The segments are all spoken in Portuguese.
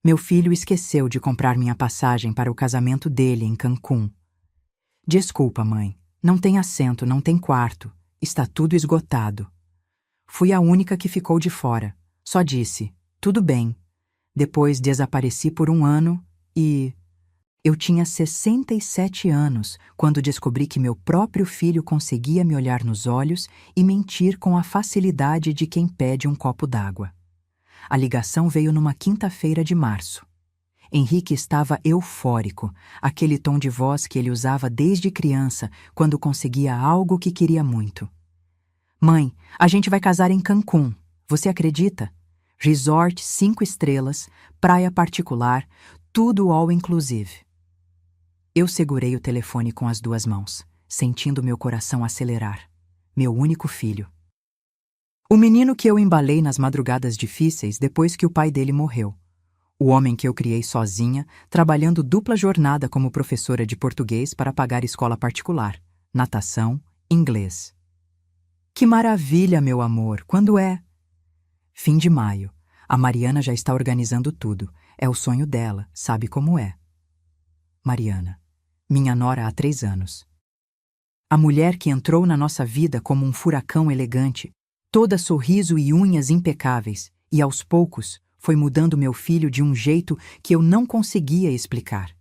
Meu filho esqueceu de comprar minha passagem para o casamento dele em Cancún. Desculpa, mãe. Não tem assento, não tem quarto. Está tudo esgotado. Fui a única que ficou de fora. Só disse, tudo bem. Depois desapareci por 1 ano e... Eu tinha 67 anos quando descobri que meu próprio filho conseguia me olhar nos olhos e mentir com a facilidade de quem pede um copo d'água. A ligação veio numa quinta-feira de março. Henrique estava eufórico, aquele tom de voz que ele usava desde criança quando conseguia algo que queria muito. Mãe, a gente vai casar em Cancún. Você acredita? Resort 5 estrelas, praia particular, tudo all inclusive. Eu segurei o telefone com as 2 mãos, sentindo meu coração acelerar. Meu único filho. O menino que eu embalei nas madrugadas difíceis depois que o pai dele morreu. O homem que eu criei sozinha, trabalhando dupla jornada como professora de português para pagar escola particular, natação, inglês. Que maravilha, meu amor! Quando é? Fim de maio. A Mariana já está organizando tudo. É o sonho dela, sabe como é. Mariana. Minha nora há 3 anos. A mulher que entrou na nossa vida como um furacão elegante, toda sorriso e unhas impecáveis, e aos poucos foi mudando meu filho de um jeito que eu não conseguia explicar.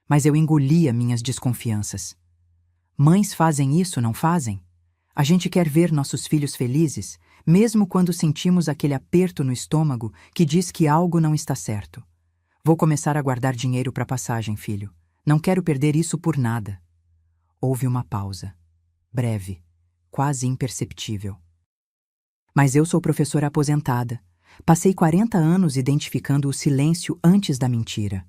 Mas eu engolia minhas desconfianças. Mães fazem isso, não fazem? A gente quer ver nossos filhos felizes, mesmo quando sentimos aquele aperto no estômago que diz que algo não está certo. Vou começar a guardar dinheiro para passagem, filho. Não quero perder isso por nada. Houve uma pausa. Breve, quase imperceptível. Mas eu sou professora aposentada. Passei 40 anos identificando o silêncio antes da mentira.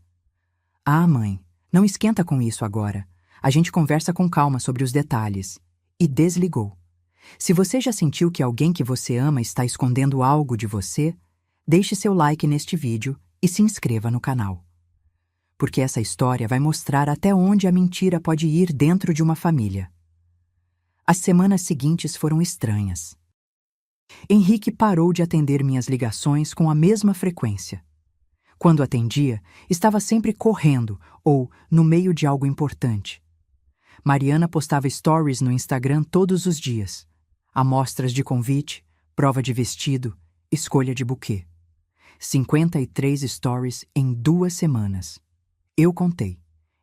Ah, mãe, não esquenta com isso agora. A gente conversa com calma sobre os detalhes. E desligou. Se você já sentiu que alguém que você ama está escondendo algo de você, deixe seu like neste vídeo e se inscreva no canal. Porque essa história vai mostrar até onde a mentira pode ir dentro de uma família. As semanas seguintes foram estranhas. Henrique parou de atender minhas ligações com a mesma frequência. Quando atendia, estava sempre correndo ou no meio de algo importante. Mariana postava stories no Instagram todos os dias. Amostras de convite, prova de vestido, escolha de buquê. 53 stories em 2 semanas. Eu contei.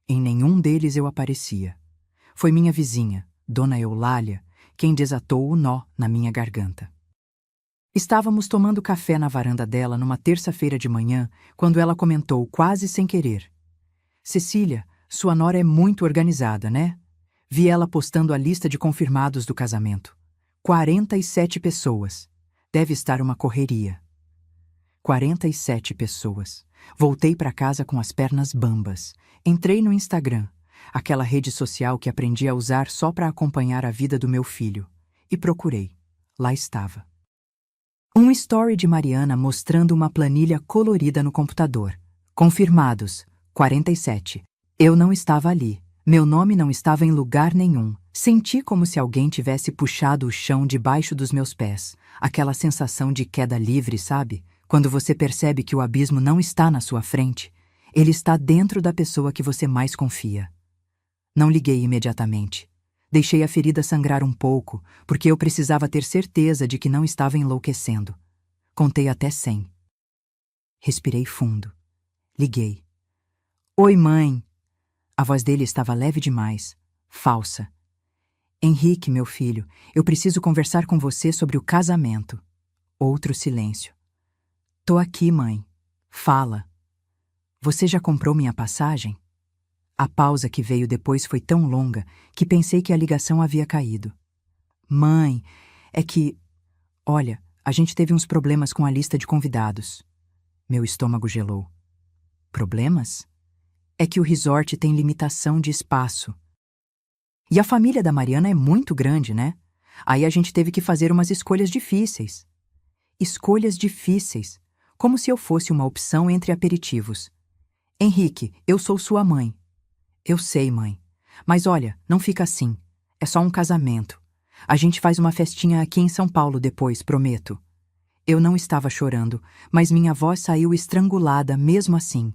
Em nenhum deles eu aparecia. Foi minha vizinha, Dona Eulália, quem desatou o nó na minha garganta. Estávamos tomando café na varanda dela numa terça-feira de manhã, quando ela comentou quase sem querer. Cecília, sua nora é muito organizada, né? Vi ela postando a lista de confirmados do casamento. 47 pessoas. Deve estar uma correria. 47 pessoas. Voltei para casa com as pernas bambas. Entrei no Instagram, aquela rede social que aprendi a usar só para acompanhar a vida do meu filho, e procurei. Lá estava. Um story de Mariana mostrando uma planilha colorida no computador. Confirmados, 47. Eu não estava ali. Meu nome não estava em lugar nenhum. Senti como se alguém tivesse puxado o chão debaixo dos meus pés. Aquela sensação de queda livre, sabe? Quando você percebe que o abismo não está na sua frente, ele está dentro da pessoa que você mais confia. Não liguei imediatamente. Deixei a ferida sangrar um pouco, porque eu precisava ter certeza de que não estava enlouquecendo. Contei até 100. Respirei fundo. Liguei. Oi, mãe. A voz dele estava leve demais, falsa. Henrique, meu filho, eu preciso conversar com você sobre o casamento. Outro silêncio. Tô aqui, mãe. Fala. Você já comprou minha passagem? A pausa que veio depois foi tão longa que pensei que a ligação havia caído. Mãe, é que... Olha, a gente teve uns problemas com a lista de convidados. Meu estômago gelou. Problemas? É que o resort tem limitação de espaço. E a família da Mariana é muito grande, né? Aí a gente teve que fazer umas escolhas difíceis. Escolhas difíceis. Como se eu fosse uma opção entre aperitivos. Henrique, eu sou sua mãe. Eu sei, mãe. Mas olha, não fica assim. É só um casamento. A gente faz uma festinha aqui em São Paulo depois, prometo. Eu não estava chorando, mas minha voz saiu estrangulada mesmo assim.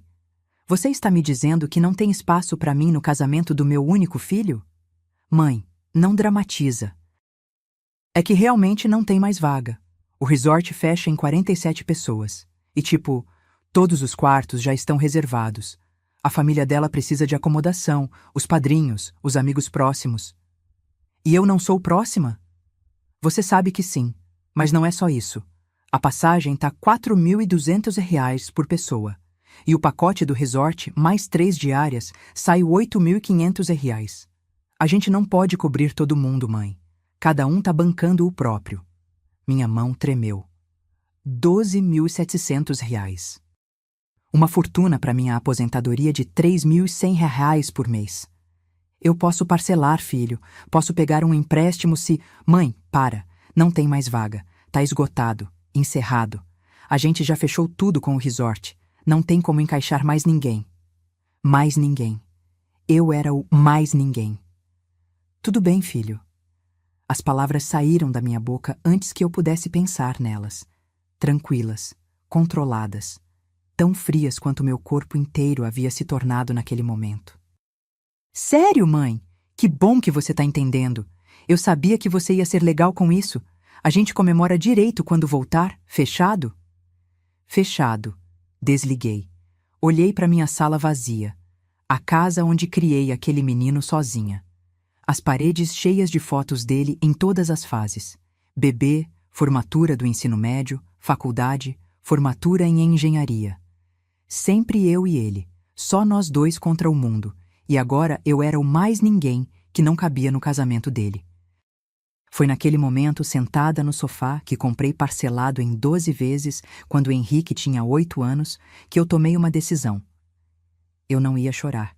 Você está me dizendo que não tem espaço para mim no casamento do meu único filho? Mãe, não dramatiza. É que realmente não tem mais vaga. O resort fecha em 47 pessoas. E todos os quartos já estão reservados. A família dela precisa de acomodação, os padrinhos, os amigos próximos. E eu não sou próxima? Você sabe que sim, mas não é só isso. A passagem tá R$ 4.200 por pessoa. E o pacote do resort, mais 3 diárias, sai R$ 8.500. A gente não pode cobrir todo mundo, mãe. Cada um tá bancando o próprio. Minha mão tremeu. R$ 12.700. Uma fortuna para minha aposentadoria de R$ 3.100 por mês. Eu posso parcelar, filho. Posso pegar um empréstimo se... Mãe, para. Não tem mais vaga. Tá esgotado. Encerrado. A gente já fechou tudo com o resort. Não tem como encaixar mais ninguém. Mais ninguém. Eu era o mais ninguém. Tudo bem, filho. As palavras saíram da minha boca antes que eu pudesse pensar nelas. Tranquilas, controladas, tão frias quanto meu corpo inteiro havia se tornado naquele momento. Sério, mãe? Que bom que você tá entendendo. Eu sabia que você ia ser legal com isso. A gente comemora direito quando voltar, fechado? Fechado. Desliguei. Olhei para minha sala vazia. A casa onde criei aquele menino sozinha. As paredes cheias de fotos dele em todas as fases. Bebê, formatura do ensino médio, faculdade, formatura em engenharia. Sempre eu e ele, só nós dois contra o mundo, e agora eu era o mais ninguém que não cabia no casamento dele. Foi naquele momento, sentada no sofá, que comprei parcelado em 12 vezes, quando Henrique tinha 8 anos, que eu tomei uma decisão. Eu não ia chorar.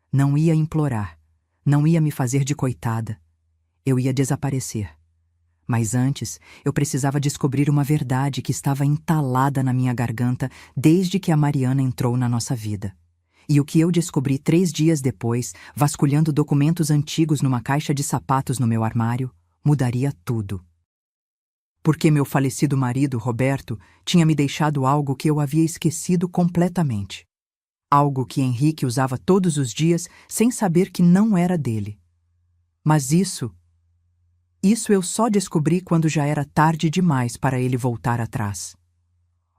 Não ia implorar. Não ia me fazer de coitada. Eu ia desaparecer. Mas antes, eu precisava descobrir uma verdade que estava entalada na minha garganta desde que a Mariana entrou na nossa vida. E o que eu descobri 3 dias depois, vasculhando documentos antigos numa caixa de sapatos no meu armário, mudaria tudo. Porque meu falecido marido, Roberto, tinha me deixado algo que eu havia esquecido completamente. Algo que Henrique usava todos os dias sem saber que não era dele. Mas isso eu só descobri quando já era tarde demais para ele voltar atrás.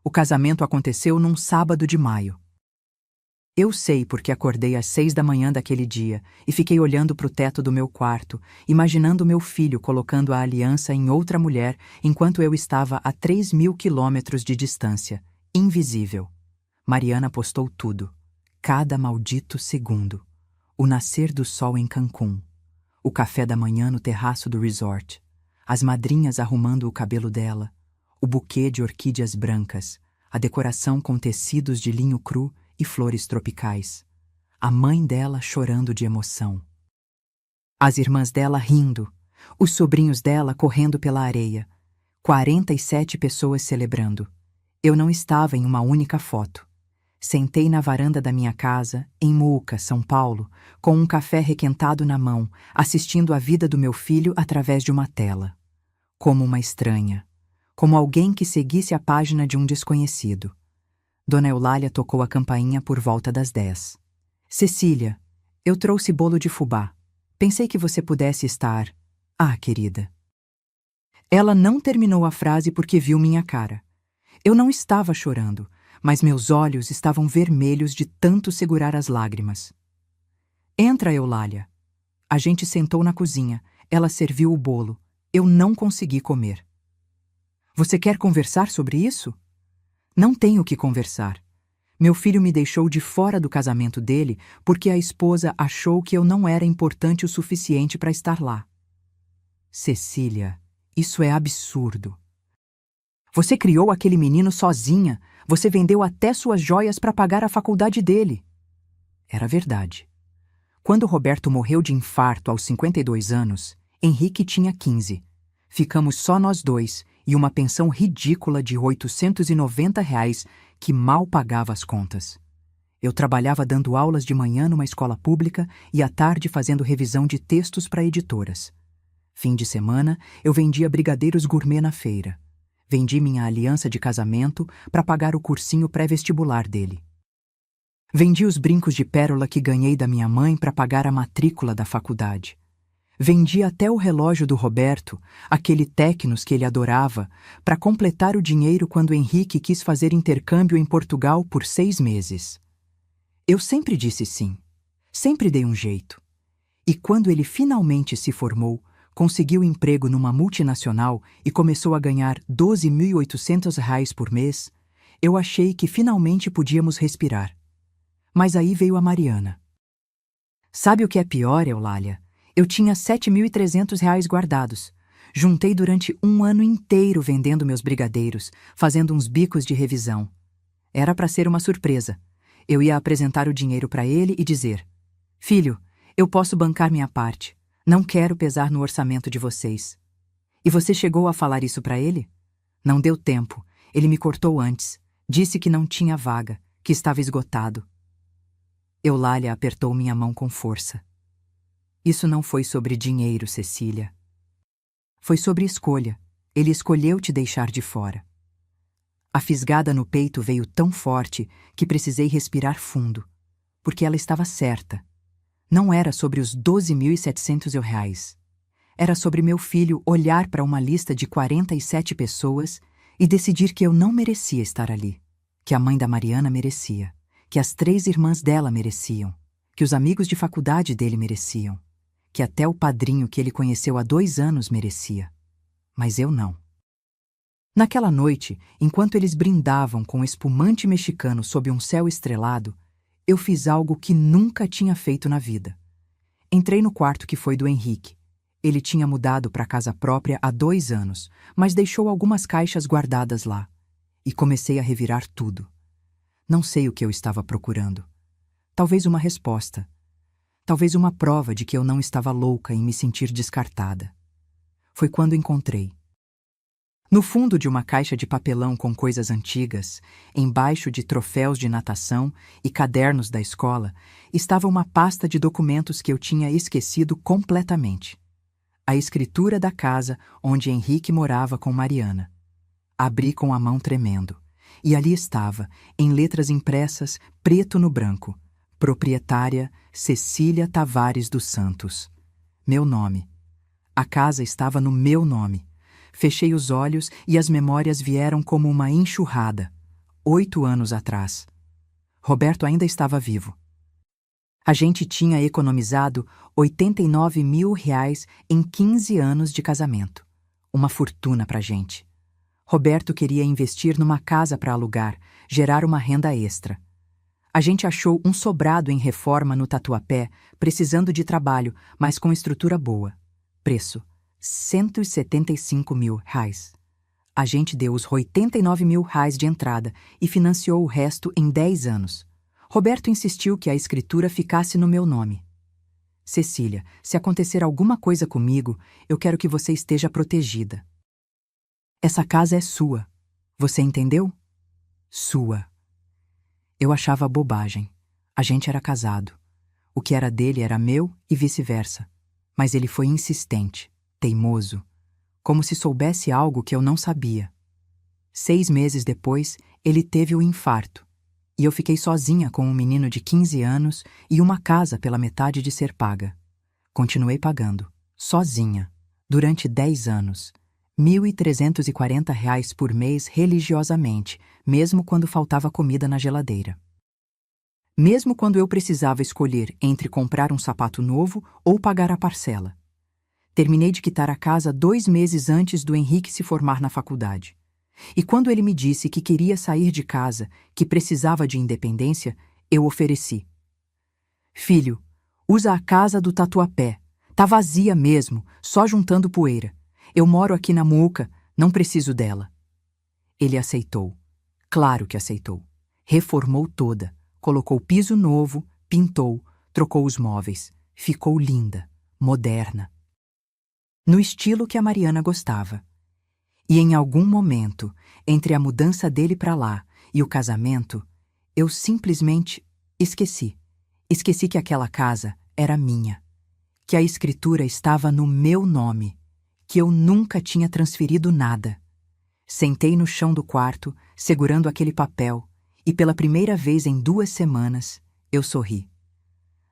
O casamento aconteceu num sábado de maio. Eu sei porque acordei às 6 da manhã daquele dia e fiquei olhando para o teto do meu quarto, imaginando meu filho colocando a aliança em outra mulher enquanto eu estava a 3.000 quilômetros de distância, invisível. Mariana postou tudo. Cada maldito segundo. O nascer do sol em Cancún. O café da manhã no terraço do resort. As madrinhas arrumando o cabelo dela. O buquê de orquídeas brancas. A decoração com tecidos de linho cru e flores tropicais. A mãe dela chorando de emoção. As irmãs dela rindo. Os sobrinhos dela correndo pela areia. 47 pessoas celebrando. Eu não estava em uma única foto. Sentei na varanda da minha casa, em Muca, São Paulo, com um café requentado na mão, assistindo a vida do meu filho através de uma tela. Como uma estranha. Como alguém que seguisse a página de um desconhecido. Dona Eulália tocou a campainha por volta das 10. Cecília, eu trouxe bolo de fubá. Pensei que você pudesse estar... Ah, querida. Ela não terminou a frase porque viu minha cara. Eu não estava chorando, mas meus olhos estavam vermelhos de tanto segurar as lágrimas. Entra, Eulália. A gente sentou na cozinha. Ela serviu o bolo. Eu não consegui comer. Você quer conversar sobre isso? Não tenho o que conversar. Meu filho me deixou de fora do casamento dele porque a esposa achou que eu não era importante o suficiente para estar lá. Cecília, isso é absurdo. Você criou aquele menino sozinha. Você vendeu até suas joias para pagar a faculdade dele. Era verdade. Quando Roberto morreu de infarto aos 52 anos, Henrique tinha 15. Ficamos só nós dois e uma pensão ridícula de R$ 890 que mal pagava as contas. Eu trabalhava dando aulas de manhã numa escola pública e à tarde fazendo revisão de textos para editoras. Fim de semana, eu vendia brigadeiros gourmet na feira. Vendi minha aliança de casamento para pagar o cursinho pré-vestibular dele. Vendi os brincos de pérola que ganhei da minha mãe para pagar a matrícula da faculdade. Vendi até o relógio do Roberto, aquele Tecnos que ele adorava, para completar o dinheiro quando Henrique quis fazer intercâmbio em Portugal por 6 meses. Eu sempre disse sim. Sempre dei um jeito. E quando ele finalmente se formou, conseguiu emprego numa multinacional e começou a ganhar R$ 12.800 por mês, eu achei que finalmente podíamos respirar. Mas aí veio a Mariana. Sabe o que é pior, Eulália? Eu tinha R$ 7.300 guardados. Juntei durante um ano inteiro vendendo meus brigadeiros, fazendo uns bicos de revisão. Era para ser uma surpresa. Eu ia apresentar o dinheiro para ele e dizer: Filho, eu posso bancar minha parte. Não quero pesar no orçamento de vocês. E você chegou a falar isso para ele? Não deu tempo. Ele me cortou antes. Disse que não tinha vaga, que estava esgotado. Eulália apertou minha mão com força. Isso não foi sobre dinheiro, Cecília. Foi sobre escolha. Ele escolheu te deixar de fora. A fisgada no peito veio tão forte que precisei respirar fundo, porque ela estava certa. Não era sobre os R$ 12.700. Era sobre meu filho olhar para uma lista de 47 pessoas e decidir que eu não merecia estar ali, que a mãe da Mariana merecia, que as 3 irmãs dela mereciam, que os amigos de faculdade dele mereciam, que até o padrinho que ele conheceu há 2 anos merecia. Mas eu não. Naquela noite, enquanto eles brindavam com espumante mexicano sob um céu estrelado, eu fiz algo que nunca tinha feito na vida. Entrei no quarto que foi do Henrique. Ele tinha mudado para casa própria há 2 anos, mas deixou algumas caixas guardadas lá. E comecei a revirar tudo. Não sei o que eu estava procurando. Talvez uma resposta. Talvez uma prova de que eu não estava louca em me sentir descartada. Foi quando encontrei. No fundo de uma caixa de papelão com coisas antigas, embaixo de troféus de natação e cadernos da escola, estava uma pasta de documentos que eu tinha esquecido completamente. A escritura da casa onde Henrique morava com Mariana. Abri com a mão tremendo, e ali estava, em letras impressas, preto no branco, proprietária Cecília Tavares dos Santos. Meu nome. A casa estava no meu nome. Fechei os olhos e as memórias vieram como uma enxurrada. 8 anos atrás. Roberto ainda estava vivo. A gente tinha economizado R$ 89.000 em 15 anos de casamento. Uma fortuna pra gente. Roberto queria investir numa casa para alugar, gerar uma renda extra. A gente achou um sobrado em reforma no Tatuapé, precisando de trabalho, mas com estrutura boa. Preço: R$ 175.000. A gente deu os R$ 89.000 de entrada e financiou o resto em 10 anos. Roberto insistiu que a escritura ficasse no meu nome. Cecília, se acontecer alguma coisa comigo, eu quero que você esteja protegida. Essa casa é sua. Você entendeu? Sua. Eu achava bobagem. A gente era casado. O que era dele era meu e vice-versa. Mas ele foi insistente, teimoso, como se soubesse algo que eu não sabia. 6 meses depois, ele teve o infarto, e eu fiquei sozinha com um menino de 15 anos e uma casa pela metade de ser paga. Continuei pagando, sozinha, durante 10 anos, R$ 1.340 por mês religiosamente, mesmo quando faltava comida na geladeira. Mesmo quando eu precisava escolher entre comprar um sapato novo ou pagar a parcela. Terminei de quitar a casa 2 meses antes do Henrique se formar na faculdade. E quando ele me disse que queria sair de casa, que precisava de independência, eu ofereci. Filho, usa a casa do Tatuapé. Tá vazia mesmo, só juntando poeira. Eu moro aqui na Muca, não preciso dela. Ele aceitou. Claro que aceitou. Reformou toda. Colocou piso novo, pintou, trocou os móveis. Ficou linda, moderna. No estilo que a Mariana gostava. E em algum momento, entre a mudança dele para lá e o casamento, eu simplesmente esqueci. Esqueci que aquela casa era minha. Que a escritura estava no meu nome. Que eu nunca tinha transferido nada. Sentei no chão do quarto, segurando aquele papel, e pela primeira vez em 2 semanas, eu sorri.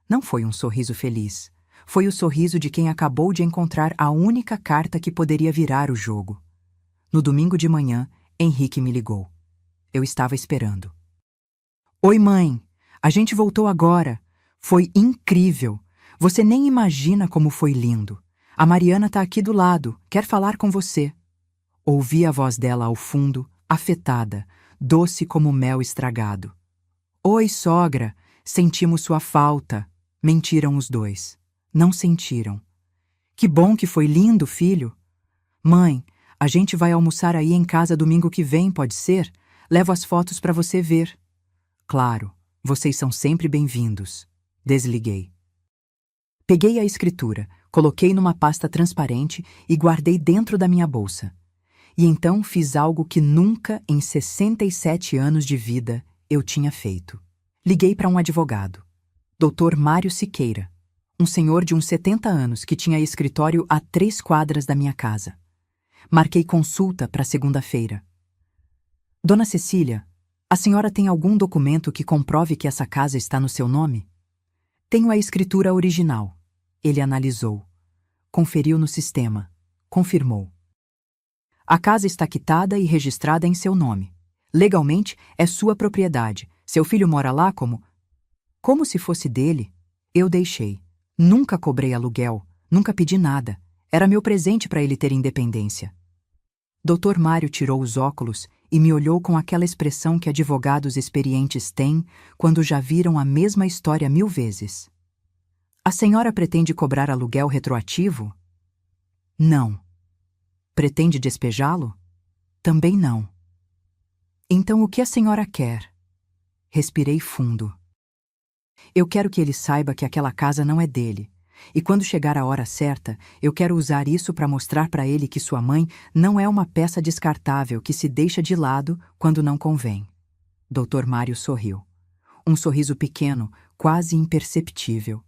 Não foi um sorriso feliz. Foi o sorriso de quem acabou de encontrar a única carta que poderia virar o jogo. No domingo de manhã, Henrique me ligou. Eu estava esperando. Oi, mãe. A gente voltou agora. Foi incrível. Você nem imagina como foi lindo. A Mariana tá aqui do lado. Quer falar com você. Ouvi a voz dela ao fundo, afetada, doce como mel estragado. Oi, sogra. Sentimos sua falta. Mentiram os dois. Não sentiram. Que bom que foi lindo, filho. Mãe, a gente vai almoçar aí em casa domingo que vem, pode ser? Levo as fotos para você ver. Claro, vocês são sempre bem-vindos. Desliguei. Peguei a escritura, coloquei numa pasta transparente e guardei dentro da minha bolsa. E então fiz algo que nunca, em 67 anos de vida, eu tinha feito. Liguei para um advogado, Dr. Mário Siqueira, um senhor de uns 70 anos que tinha escritório a 3 quadras da minha casa. Marquei consulta para segunda-feira. Dona Cecília, a senhora tem algum documento que comprove que essa casa está no seu nome? Tenho a escritura original. Ele analisou. Conferiu no sistema. Confirmou. A casa está quitada e registrada em seu nome. Legalmente, é sua propriedade. Seu filho mora lá como se fosse dele. Eu deixei. Nunca cobrei aluguel, nunca pedi nada. Era meu presente para ele ter independência. Dr. Mário tirou os óculos e me olhou com aquela expressão que advogados experientes têm quando já viram a mesma história 1000 vezes. A senhora pretende cobrar aluguel retroativo? Não. Pretende despejá-lo? Também não. Então o que a senhora quer? Respirei fundo. Eu quero que ele saiba que aquela casa não é dele. E quando chegar a hora certa, eu quero usar isso para mostrar para ele que sua mãe não é uma peça descartável que se deixa de lado quando não convém. Dr. Mário sorriu. Um sorriso pequeno, quase imperceptível.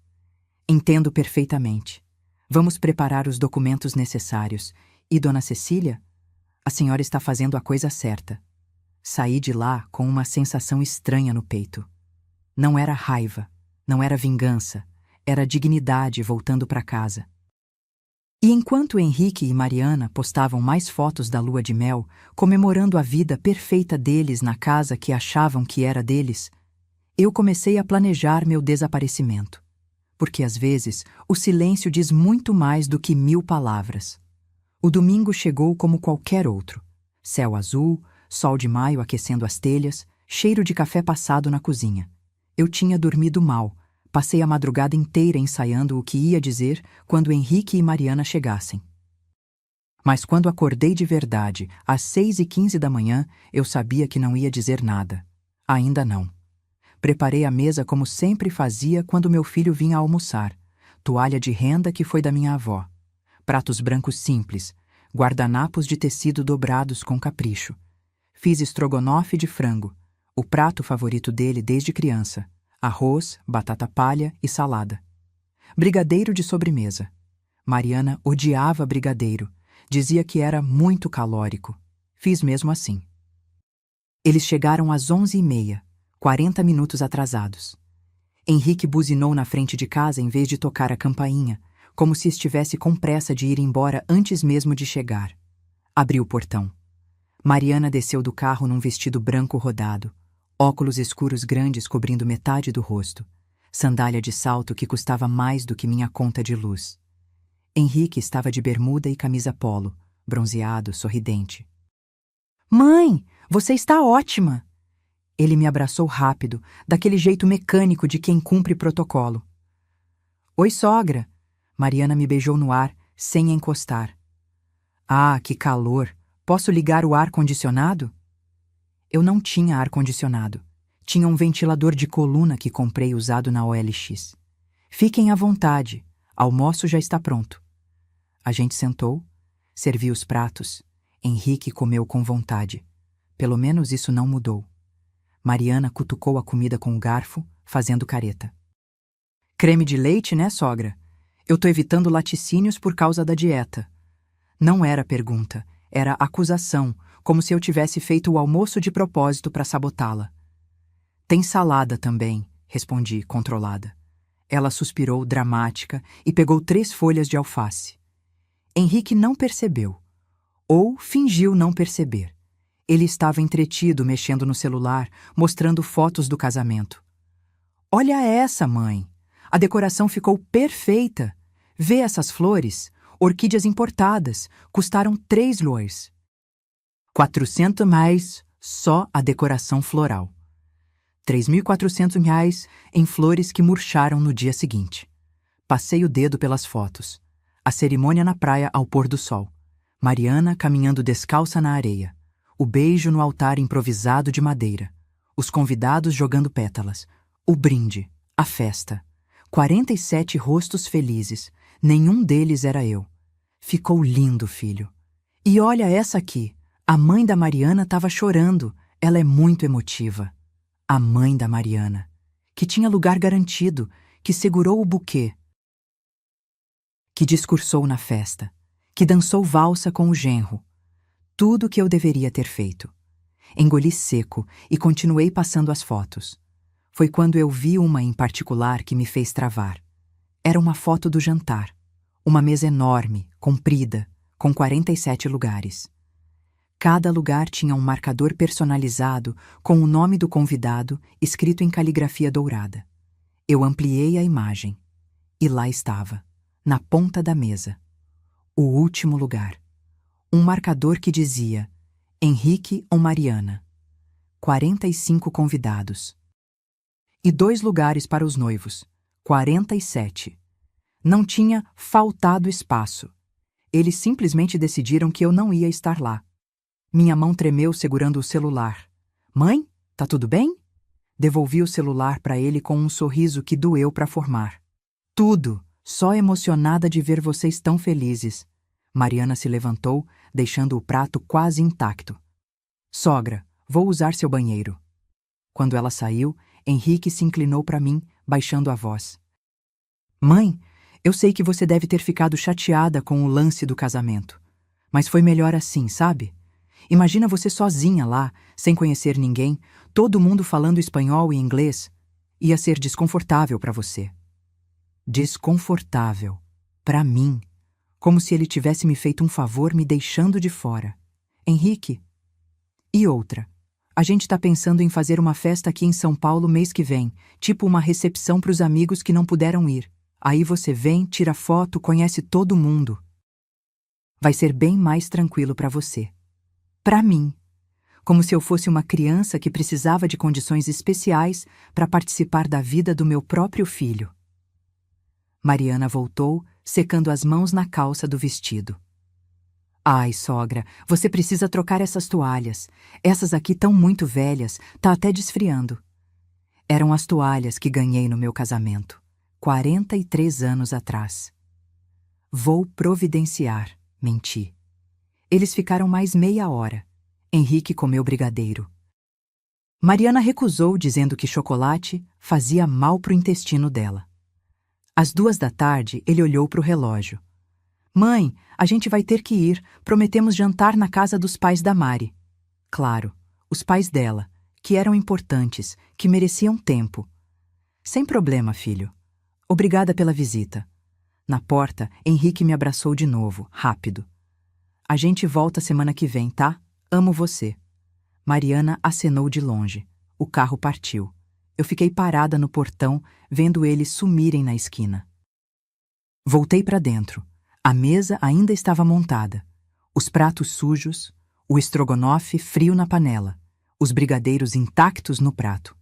Entendo perfeitamente. Vamos preparar os documentos necessários. E, Dona Cecília, a senhora está fazendo a coisa certa. Saí de lá com uma sensação estranha no peito. Não era raiva, não era vingança, era dignidade voltando para casa. E enquanto Henrique e Mariana postavam mais fotos da lua de mel, comemorando a vida perfeita deles na casa que achavam que era deles, eu comecei a planejar meu desaparecimento. Porque às vezes o silêncio diz muito mais do que 1000 palavras. O domingo chegou como qualquer outro. Céu azul, sol de maio aquecendo as telhas, cheiro de café passado na cozinha. Eu tinha dormido mal. Passei a madrugada inteira ensaiando o que ia dizer quando Henrique e Mariana chegassem. Mas quando acordei de verdade, às 6h15 da manhã, eu sabia que não ia dizer nada. Ainda não. Preparei a mesa como sempre fazia quando meu filho vinha almoçar. Toalha de renda que foi da minha avó. Pratos brancos simples, guardanapos de tecido dobrados com capricho. Fiz estrogonofe de frango, o prato favorito dele desde criança. Arroz, batata palha e salada. Brigadeiro de sobremesa. Mariana odiava brigadeiro. Dizia que era muito calórico. Fiz mesmo assim. Eles chegaram às 11h30, 40 minutos atrasados. Henrique buzinou na frente de casa em vez de tocar a campainha, como se estivesse com pressa de ir embora antes mesmo de chegar. Abri o portão. Mariana desceu do carro num vestido branco rodado. Óculos escuros grandes cobrindo metade do rosto. Sandália de salto que custava mais do que minha conta de luz. Henrique estava de bermuda e camisa polo, bronzeado, sorridente. Mãe, você está ótima! Ele me abraçou rápido, daquele jeito mecânico de quem cumpre protocolo. Oi, sogra! Mariana me beijou no ar, sem encostar. Ah, que calor! Posso ligar o ar-condicionado? Eu não tinha ar-condicionado. Tinha um ventilador de coluna que comprei usado na OLX. Fiquem à vontade, almoço já está pronto. A gente sentou, servi os pratos. Henrique comeu com vontade. Pelo menos isso não mudou. Mariana cutucou a comida com o garfo, fazendo careta. Creme de leite, né, sogra? Eu tô evitando laticínios por causa da dieta. Não era pergunta, era acusação, como se eu tivesse feito o almoço de propósito para sabotá-la. Tem salada também, respondi, controlada. Ela suspirou, dramática, e pegou 3 folhas de alface. Henrique não percebeu. Ou fingiu não perceber. Ele estava entretido mexendo no celular, mostrando fotos do casamento. Olha essa, mãe! A decoração ficou perfeita! Vê essas flores? Orquídeas importadas. Custaram 3 luas. 400 mais só a decoração floral. 3.400 reais em flores que murcharam no dia seguinte. Passei o dedo pelas fotos. A cerimônia na praia ao pôr do sol. Mariana caminhando descalça na areia. O beijo no altar improvisado de madeira. Os convidados jogando pétalas. O brinde. A festa. 47 rostos felizes. Nenhum deles era eu. Ficou lindo, filho. E olha essa aqui. A mãe da Mariana estava chorando. Ela é muito emotiva. A mãe da Mariana, que tinha lugar garantido, que segurou o buquê, que discursou na festa, que dançou valsa com o genro. Tudo o que eu deveria ter feito. Engoli seco e continuei passando as fotos. Foi quando eu vi uma em particular que me fez travar. Era uma foto do jantar. Uma mesa enorme, comprida, com 47 lugares. Cada lugar tinha um marcador personalizado com o nome do convidado escrito em caligrafia dourada. Eu ampliei a imagem. E lá estava, na ponta da mesa, o último lugar. Um marcador que dizia Henrique ou Mariana. 45 convidados. E 2 lugares para os noivos. 47. Não tinha faltado espaço. Eles simplesmente decidiram que eu não ia estar lá. Minha mão tremeu segurando o celular. Mãe, tá tudo bem? Devolvi o celular para ele com um sorriso que doeu para formar. Tudo, só emocionada de ver vocês tão felizes. Mariana se levantou, deixando o prato quase intacto. Sogra, vou usar seu banheiro. Quando ela saiu, Henrique se inclinou para mim, baixando a voz. Mãe, eu sei que você deve ter ficado chateada com o lance do casamento. Mas foi melhor assim, sabe? Imagina você sozinha lá, sem conhecer ninguém, todo mundo falando espanhol e inglês. Ia ser desconfortável para você. Desconfortável. Para mim. Como se ele tivesse me feito um favor me deixando de fora. Henrique. E outra. A gente tá pensando em fazer uma festa aqui em São Paulo mês que vem, tipo uma recepção para os amigos que não puderam ir. Aí você vem, tira foto, conhece todo mundo. Vai ser bem mais tranquilo para você. Para mim, como se eu fosse uma criança que precisava de condições especiais para participar da vida do meu próprio filho. Mariana voltou, secando as mãos na calça do vestido. Ai, sogra, você precisa trocar essas toalhas. Essas aqui estão muito velhas, tá até desfriando. Eram as toalhas que ganhei no meu casamento, 43 anos atrás. Vou providenciar, menti. Eles ficaram mais meia hora. Henrique comeu brigadeiro. Mariana recusou, dizendo que chocolate fazia mal pro intestino dela. Às 2 da tarde, ele olhou pro relógio. Mãe, a gente vai ter que ir. Prometemos jantar na casa dos pais da Mari. Claro, os pais dela, que eram importantes, que mereciam tempo. Sem problema, filho. Obrigada pela visita. Na porta, Henrique me abraçou de novo, rápido. A gente volta semana que vem, tá? Amo você. Mariana acenou de longe. O carro partiu. Eu fiquei parada no portão, vendo eles sumirem na esquina. Voltei para dentro. A mesa ainda estava montada. Os pratos sujos, o estrogonofe frio na panela, os brigadeiros intactos no prato.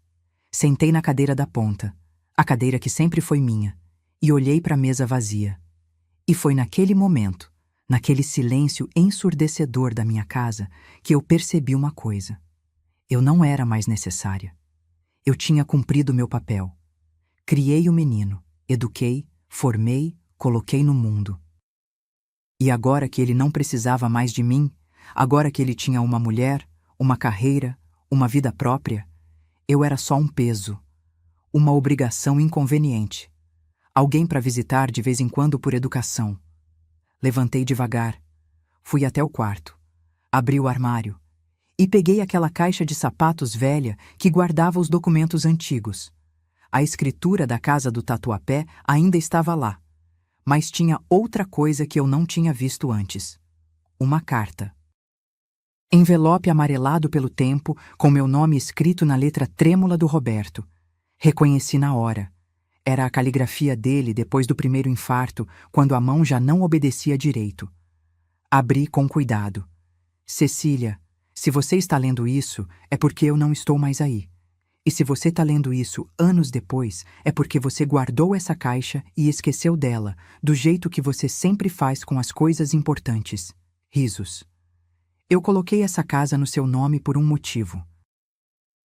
Sentei na cadeira da ponta, a cadeira que sempre foi minha, e olhei para a mesa vazia. E foi naquele momento, naquele silêncio ensurdecedor da minha casa, que eu percebi uma coisa. Eu não era mais necessária. Eu tinha cumprido meu papel. Criei o menino, eduquei, formei, coloquei no mundo. E agora que ele não precisava mais de mim, agora que ele tinha uma mulher, uma carreira, uma vida própria, eu era só um peso, uma obrigação inconveniente. Alguém para visitar de vez em quando por educação. Levantei devagar, fui até o quarto, abri o armário E peguei aquela caixa de sapatos velha que guardava os documentos antigos. A escritura da casa do Tatuapé ainda estava lá, mas tinha outra coisa que eu não tinha visto antes. Uma carta. Envelope amarelado pelo tempo, com meu nome escrito na letra trêmula do Roberto. Reconheci na hora. Era a caligrafia dele depois do primeiro infarto, quando a mão já não obedecia direito. Abri com cuidado. Cecília, se você está lendo isso, é porque eu não estou mais aí. E se você está lendo isso anos depois, é porque você guardou essa caixa e esqueceu dela, do jeito que você sempre faz com as coisas importantes. Risos. Eu coloquei essa casa no seu nome por um motivo.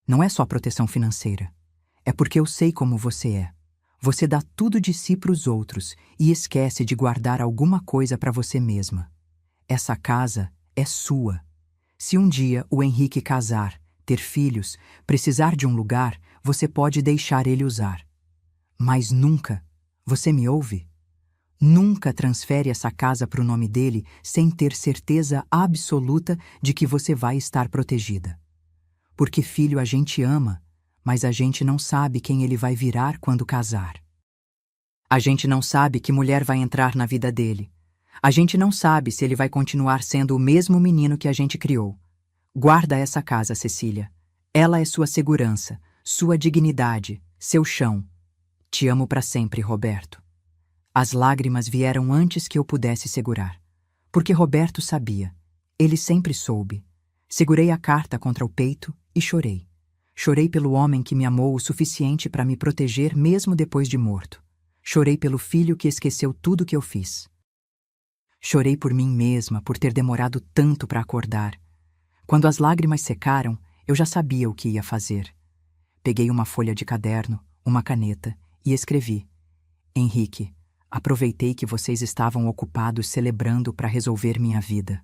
Não é só proteção financeira. É porque eu sei como você é. Você dá tudo de si para os outros e esquece de guardar alguma coisa para você mesma. Essa casa é sua. Se um dia o Henrique casar, ter filhos, precisar de um lugar, você pode deixar ele usar. Mas nunca, você me ouve? Nunca transfere essa casa para o nome dele sem ter certeza absoluta de que você vai estar protegida. Porque filho a gente ama, mas a gente não sabe quem ele vai virar quando casar. A gente não sabe que mulher vai entrar na vida dele. A gente não sabe se ele vai continuar sendo o mesmo menino que a gente criou. Guarda essa casa, Cecília. Ela é sua segurança, sua dignidade, seu chão. Te amo para sempre, Roberto. As lágrimas vieram antes que eu pudesse segurar. Porque Roberto sabia. Ele sempre soube. Segurei a carta contra o peito e chorei. Chorei pelo homem que me amou o suficiente para me proteger mesmo depois de morto. Chorei pelo filho que esqueceu tudo que eu fiz. Chorei por mim mesma, por ter demorado tanto para acordar. Quando as lágrimas secaram, eu já sabia o que ia fazer. Peguei uma folha de caderno, uma caneta e escrevi: Henrique, aproveitei que vocês estavam ocupados celebrando para resolver minha vida.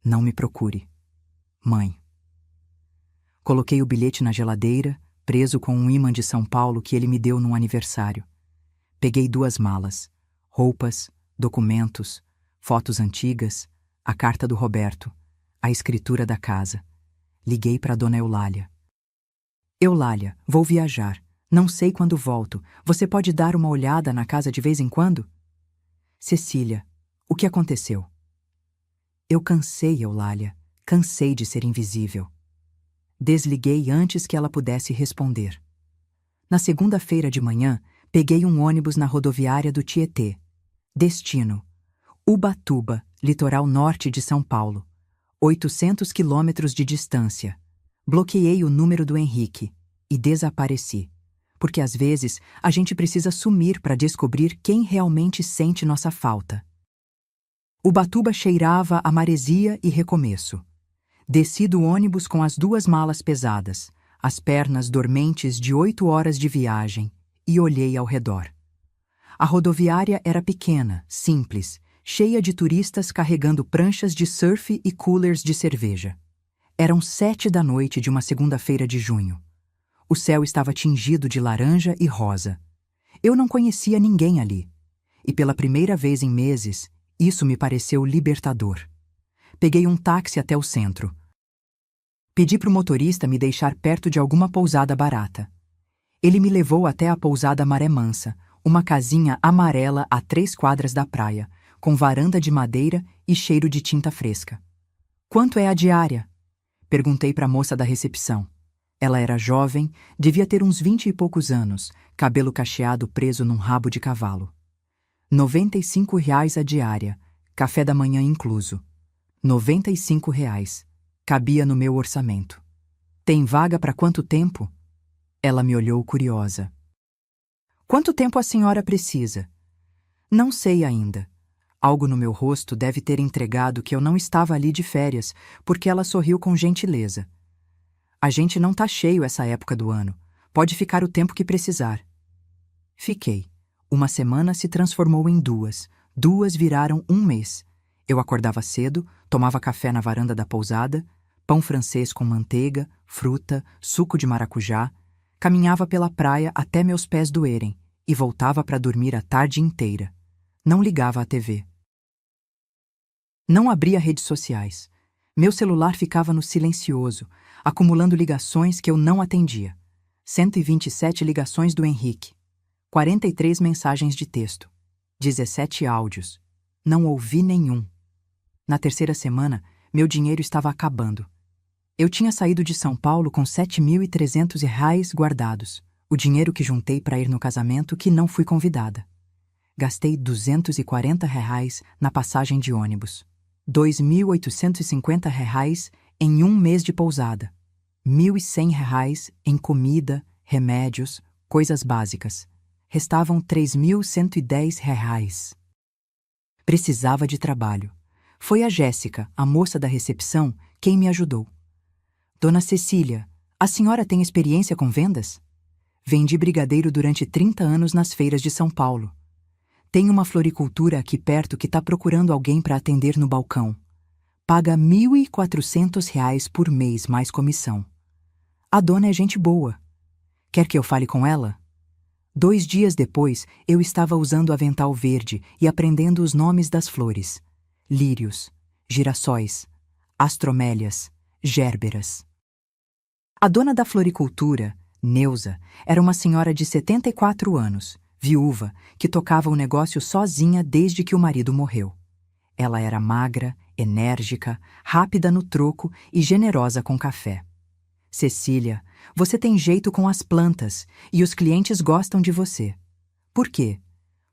Não me procure. Mãe. Coloquei o bilhete na geladeira, preso com um ímã de São Paulo que ele me deu num aniversário. Peguei 2 malas, roupas, documentos, fotos antigas, a carta do Roberto, a escritura da casa. Liguei para Dona Eulália. Eulália, vou viajar. Não sei quando volto. Você pode dar uma olhada na casa de vez em quando? Cecília, o que aconteceu? Eu cansei, Eulália. Cansei de ser invisível. Desliguei antes que ela pudesse responder. Na segunda-feira de manhã, peguei um ônibus na rodoviária do Tietê. Destino: Ubatuba, litoral norte de São Paulo. 800 quilômetros de distância. Bloqueei o número do Henrique e desapareci. Porque às vezes a gente precisa sumir para descobrir quem realmente sente nossa falta. Ubatuba cheirava a maresia e recomeço. Desci do ônibus com as 2 malas pesadas, as pernas dormentes de 8 horas de viagem, e olhei ao redor. A rodoviária era pequena, simples, cheia de turistas carregando pranchas de surf e coolers de cerveja. Eram 7 da noite de uma segunda-feira de junho. O céu estava tingido de laranja e rosa. Eu não conhecia ninguém ali. E pela primeira vez em meses, isso me pareceu libertador. Peguei um táxi até o centro. Pedi para o motorista me deixar perto de alguma pousada barata. Ele me levou até a pousada Maré Mansa, uma casinha amarela a 3 quadras da praia, com varanda de madeira e cheiro de tinta fresca. Quanto é a diária? Perguntei para a moça da recepção. Ela era jovem, devia ter uns 20 e poucos anos, cabelo cacheado preso num rabo de cavalo. R$ 95 a diária, café da manhã incluso. R$ 95. Cabia no meu orçamento. Tem vaga para quanto tempo? Ela me olhou curiosa. Quanto tempo a senhora precisa? Não sei ainda. Algo no meu rosto deve ter entregado que eu não estava ali de férias, porque ela sorriu com gentileza. A gente não tá cheio essa época do ano. Pode ficar o tempo que precisar. Fiquei. Uma semana se transformou em 2. 2 viraram 1 mês. Eu acordava cedo, tomava café na varanda da pousada, pão francês com manteiga, fruta, suco de maracujá, caminhava pela praia até meus pés doerem e voltava para dormir a tarde inteira. Não ligava à TV. Não abria redes sociais. Meu celular ficava no silencioso, acumulando ligações que eu não atendia. 127 ligações do Henrique. 43 mensagens de texto. 17 áudios. Não ouvi nenhum. Na terceira semana, meu dinheiro estava acabando. Eu tinha saído de São Paulo com R$ 7.300 guardados, o dinheiro que juntei para ir no casamento que não fui convidada. Gastei R$ 240 na passagem de ônibus, R$ 2.850 em um mês de pousada, R$ 1.100 em comida, remédios, coisas básicas. Restavam R$ 3.110. Precisava de trabalho. Foi a Jéssica, a moça da recepção, quem me ajudou. Dona Cecília, a senhora tem experiência com vendas? Vendi brigadeiro durante 30 anos nas feiras de São Paulo. Tem uma floricultura aqui perto que está procurando alguém para atender no balcão. Paga R$ 1.400 por mês mais comissão. A dona é gente boa. Quer que eu fale com ela? 2 dias depois, eu estava usando avental verde e aprendendo os nomes das flores. Lírios, girassóis, astromélias, gérberas. A dona da floricultura, Neuza, era uma senhora de 74 anos, viúva, que tocava o negócio sozinha desde que o marido morreu. Ela era magra, enérgica, rápida no troco e generosa com café. Cecília, você tem jeito com as plantas e os clientes gostam de você. Por quê?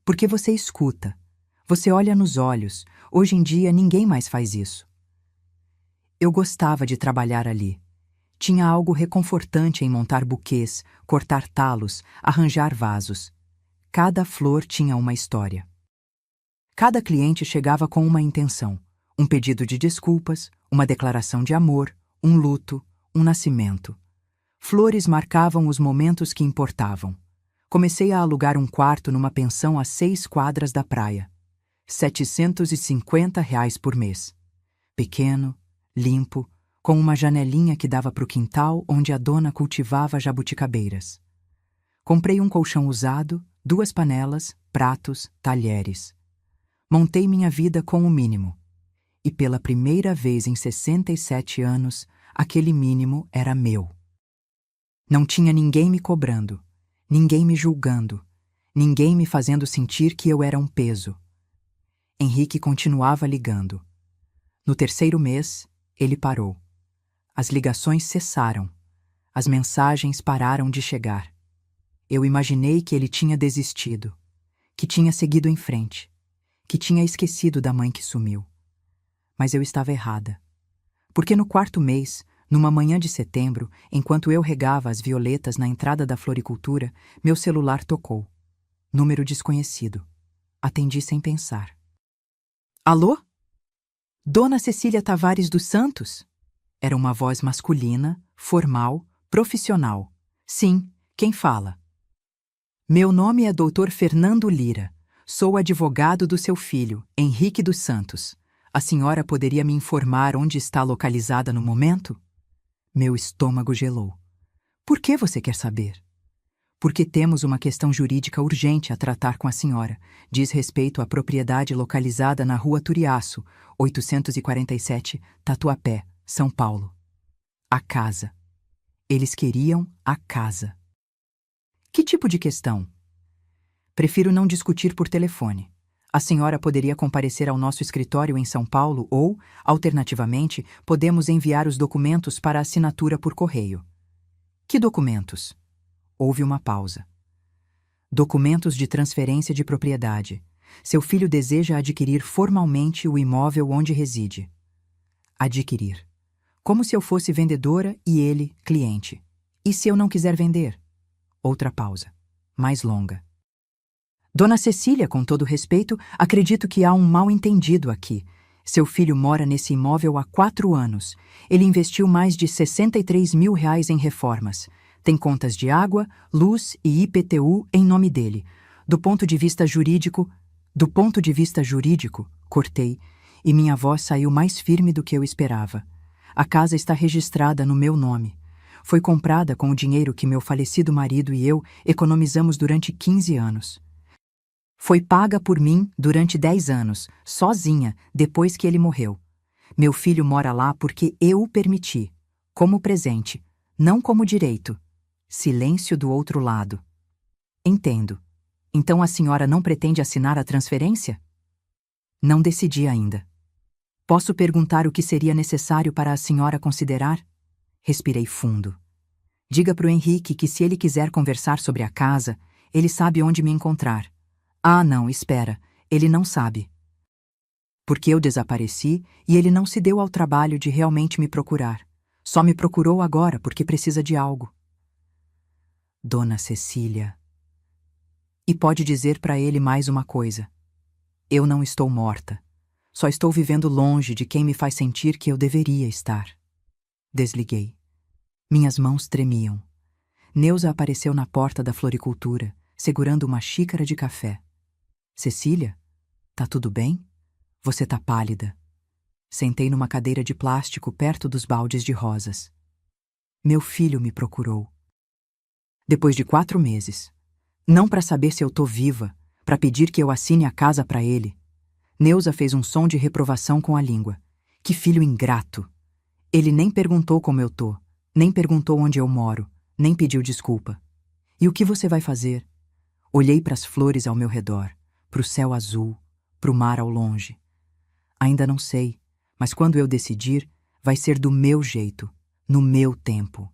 Porque você escuta. Você olha nos olhos. Hoje em dia ninguém mais faz isso. Eu gostava de trabalhar ali. Tinha algo reconfortante em montar buquês, cortar talos, arranjar vasos. Cada flor tinha uma história. Cada cliente chegava com uma intenção, um pedido de desculpas, uma declaração de amor, um luto, um nascimento. Flores marcavam os momentos que importavam. Comecei a alugar um quarto numa pensão a 6 quadras da praia. R$ 750 por mês. Pequeno, limpo, com uma janelinha que dava para o quintal onde a dona cultivava jabuticabeiras. Comprei um colchão usado, 2 panelas, pratos, talheres. Montei minha vida com o mínimo. E pela primeira vez em 67 anos, aquele mínimo era meu. Não tinha ninguém me cobrando, ninguém me julgando, ninguém me fazendo sentir que eu era um peso. Henrique continuava ligando. No terceiro mês, ele parou. As ligações cessaram. As mensagens pararam de chegar. Eu imaginei que ele tinha desistido, que tinha seguido em frente, que tinha esquecido da mãe que sumiu. Mas eu estava errada. Porque no 4º mês, numa manhã de setembro, enquanto eu regava as violetas na entrada da floricultura, meu celular tocou. Número desconhecido. Atendi sem pensar. Alô? Dona Cecília Tavares dos Santos? Era uma voz masculina, formal, profissional. Sim, quem fala? Meu nome é Dr. Fernando Lira. Sou advogado do seu filho, Henrique dos Santos. A senhora poderia me informar onde está localizada no momento? Meu estômago gelou. Por que você quer saber? Porque temos uma questão jurídica urgente a tratar com a senhora. Diz respeito à propriedade localizada na Rua Turiaço, 847, Tatuapé, São Paulo. A casa. Eles queriam a casa. Que tipo de questão? Prefiro não discutir por telefone. A senhora poderia comparecer ao nosso escritório em São Paulo ou, alternativamente, podemos enviar os documentos para assinatura por correio. Que documentos? Houve uma pausa. Documentos de transferência de propriedade. Seu filho deseja adquirir formalmente o imóvel onde reside. Adquirir. Como se eu fosse vendedora e ele, cliente. E se eu não quiser vender? Outra pausa. Mais longa. Dona Cecília, com todo respeito, acredito que há um mal-entendido aqui. Seu filho mora nesse imóvel há 4 anos. Ele investiu mais de R$ 63 mil em reformas. Tem contas de água, luz e IPTU em nome dele. Do ponto de vista jurídico, cortei, e minha voz saiu mais firme do que eu esperava. A casa está registrada no meu nome. Foi comprada com o dinheiro que meu falecido marido e eu economizamos durante 15 anos. Foi paga por mim durante 10 anos, sozinha, depois que ele morreu. Meu filho mora lá porque eu o permiti, como presente, não como direito. Silêncio do outro lado. Entendo. Então a senhora não pretende assinar a transferência? Não decidi ainda. Posso perguntar o que seria necessário para a senhora considerar? Respirei fundo. Diga pro Henrique que se ele quiser conversar sobre a casa, ele sabe onde me encontrar. Ah, não, espera. Ele não sabe. Porque eu desapareci e ele não se deu ao trabalho de realmente me procurar. Só me procurou agora porque precisa de algo. Dona Cecília. E pode dizer para ele mais uma coisa. Eu não estou morta. Só estou vivendo longe de quem me faz sentir que eu deveria estar. Desliguei. Minhas mãos tremiam. Neuza apareceu na porta da floricultura, segurando uma xícara de café. Cecília, tá tudo bem? Você tá pálida. Sentei numa cadeira de plástico perto dos baldes de rosas. Meu filho me procurou. Depois de 4 meses. Não para saber se eu tô viva, para pedir que eu assine a casa para ele. Neuza fez um som de reprovação com a língua. Que filho ingrato! Ele nem perguntou como eu tô, nem perguntou onde eu moro, nem pediu desculpa. E o que você vai fazer? Olhei para as flores ao meu redor, para o céu azul, para o mar ao longe. Ainda não sei, mas quando eu decidir, vai ser do meu jeito, no meu tempo.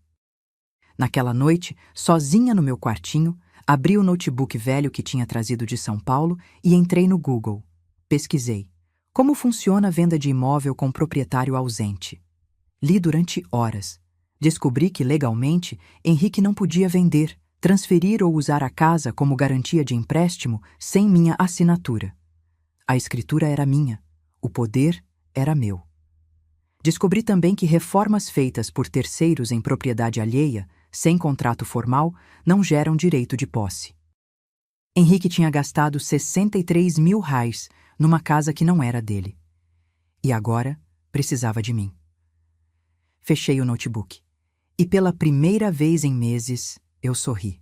Naquela noite, sozinha no meu quartinho, abri o notebook velho que tinha trazido de São Paulo e entrei no Google. Pesquisei. Como funciona a venda de imóvel com proprietário ausente? Li durante horas. Descobri que, legalmente, Henrique não podia vender, transferir ou usar a casa como garantia de empréstimo sem minha assinatura. A escritura era minha, o poder era meu. Descobri também que reformas feitas por terceiros em propriedade alheia, sem contrato formal, não geram direito de posse. Henrique tinha gastado R$ 63 mil numa casa que não era dele. E agora precisava de mim. Fechei o notebook. E pela primeira vez em meses, eu sorri.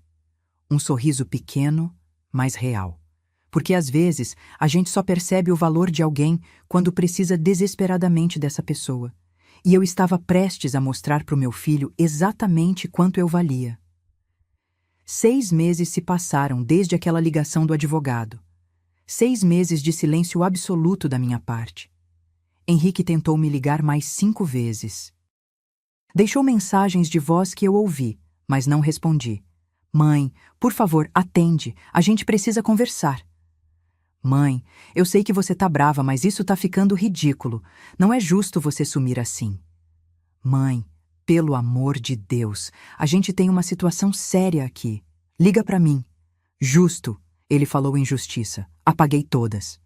Um sorriso pequeno, mas real. Porque às vezes a gente só percebe o valor de alguém quando precisa desesperadamente dessa pessoa. E eu estava prestes a mostrar para o meu filho exatamente quanto eu valia. 6 meses se passaram desde aquela ligação do advogado. 6 meses de silêncio absoluto da minha parte. Henrique tentou me ligar mais 5 vezes. Deixou mensagens de voz que eu ouvi, mas não respondi. Mãe, por favor, atende. A gente precisa conversar. Mãe, eu sei que você tá brava, mas isso tá ficando ridículo. Não é justo você sumir assim. Mãe, pelo amor de Deus, a gente tem uma situação séria aqui. Liga pra mim. Justo, ele falou em justiça. Apaguei todas.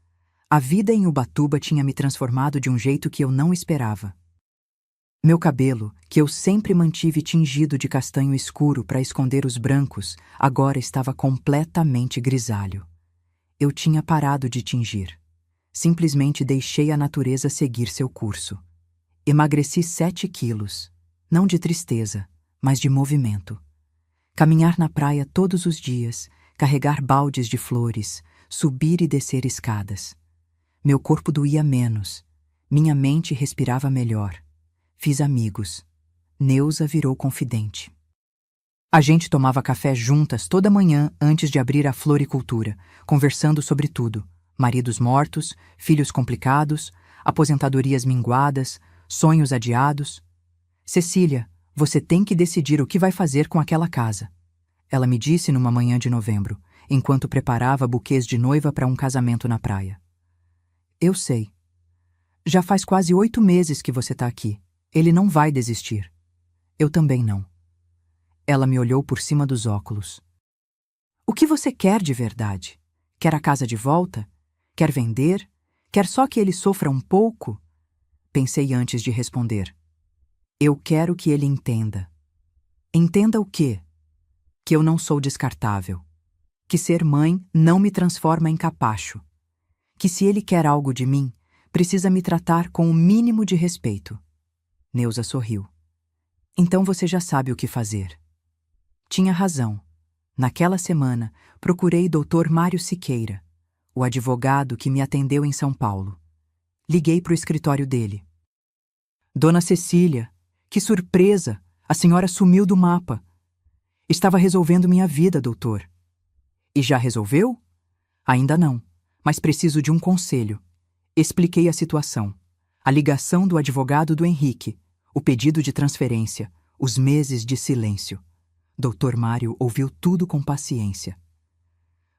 A vida em Ubatuba tinha me transformado de um jeito que eu não esperava. Meu cabelo, que eu sempre mantive tingido de castanho escuro para esconder os brancos, agora estava completamente grisalho. Eu tinha parado de tingir. Simplesmente deixei a natureza seguir seu curso. Emagreci 7 quilos, não de tristeza, mas de movimento. Caminhar na praia todos os dias, carregar baldes de flores, subir e descer escadas. Meu corpo doía menos, minha mente respirava melhor. Fiz amigos. Neuza virou confidente. A gente tomava café juntas toda manhã antes de abrir a floricultura, conversando sobre tudo: maridos mortos, filhos complicados, aposentadorias minguadas, sonhos adiados. Cecília, você tem que decidir o que vai fazer com aquela casa. Ela me disse numa manhã de novembro, enquanto preparava buquês de noiva para um casamento na praia. Eu sei. Já faz quase 8 meses que você está aqui. Ele não vai desistir. Eu também não. Ela me olhou por cima dos óculos. O que você quer de verdade? Quer a casa de volta? Quer vender? Quer só que ele sofra um pouco? Pensei antes de responder. Eu quero que ele entenda. Entenda o quê? Que eu não sou descartável. Que ser mãe não me transforma em capacho. Que se ele quer algo de mim, precisa me tratar com o mínimo de respeito. Neuza sorriu. Então você já sabe o que fazer. Tinha razão. Naquela semana, procurei Dr. Mário Siqueira, o advogado que me atendeu em São Paulo. Liguei para o escritório dele. Dona Cecília, que surpresa! A senhora sumiu do mapa. Estava resolvendo minha vida, doutor. E já resolveu? Ainda não, mas preciso de um conselho. Expliquei a situação. A ligação do advogado do Henrique, o pedido de transferência, os meses de silêncio. Dr. Mário ouviu tudo com paciência.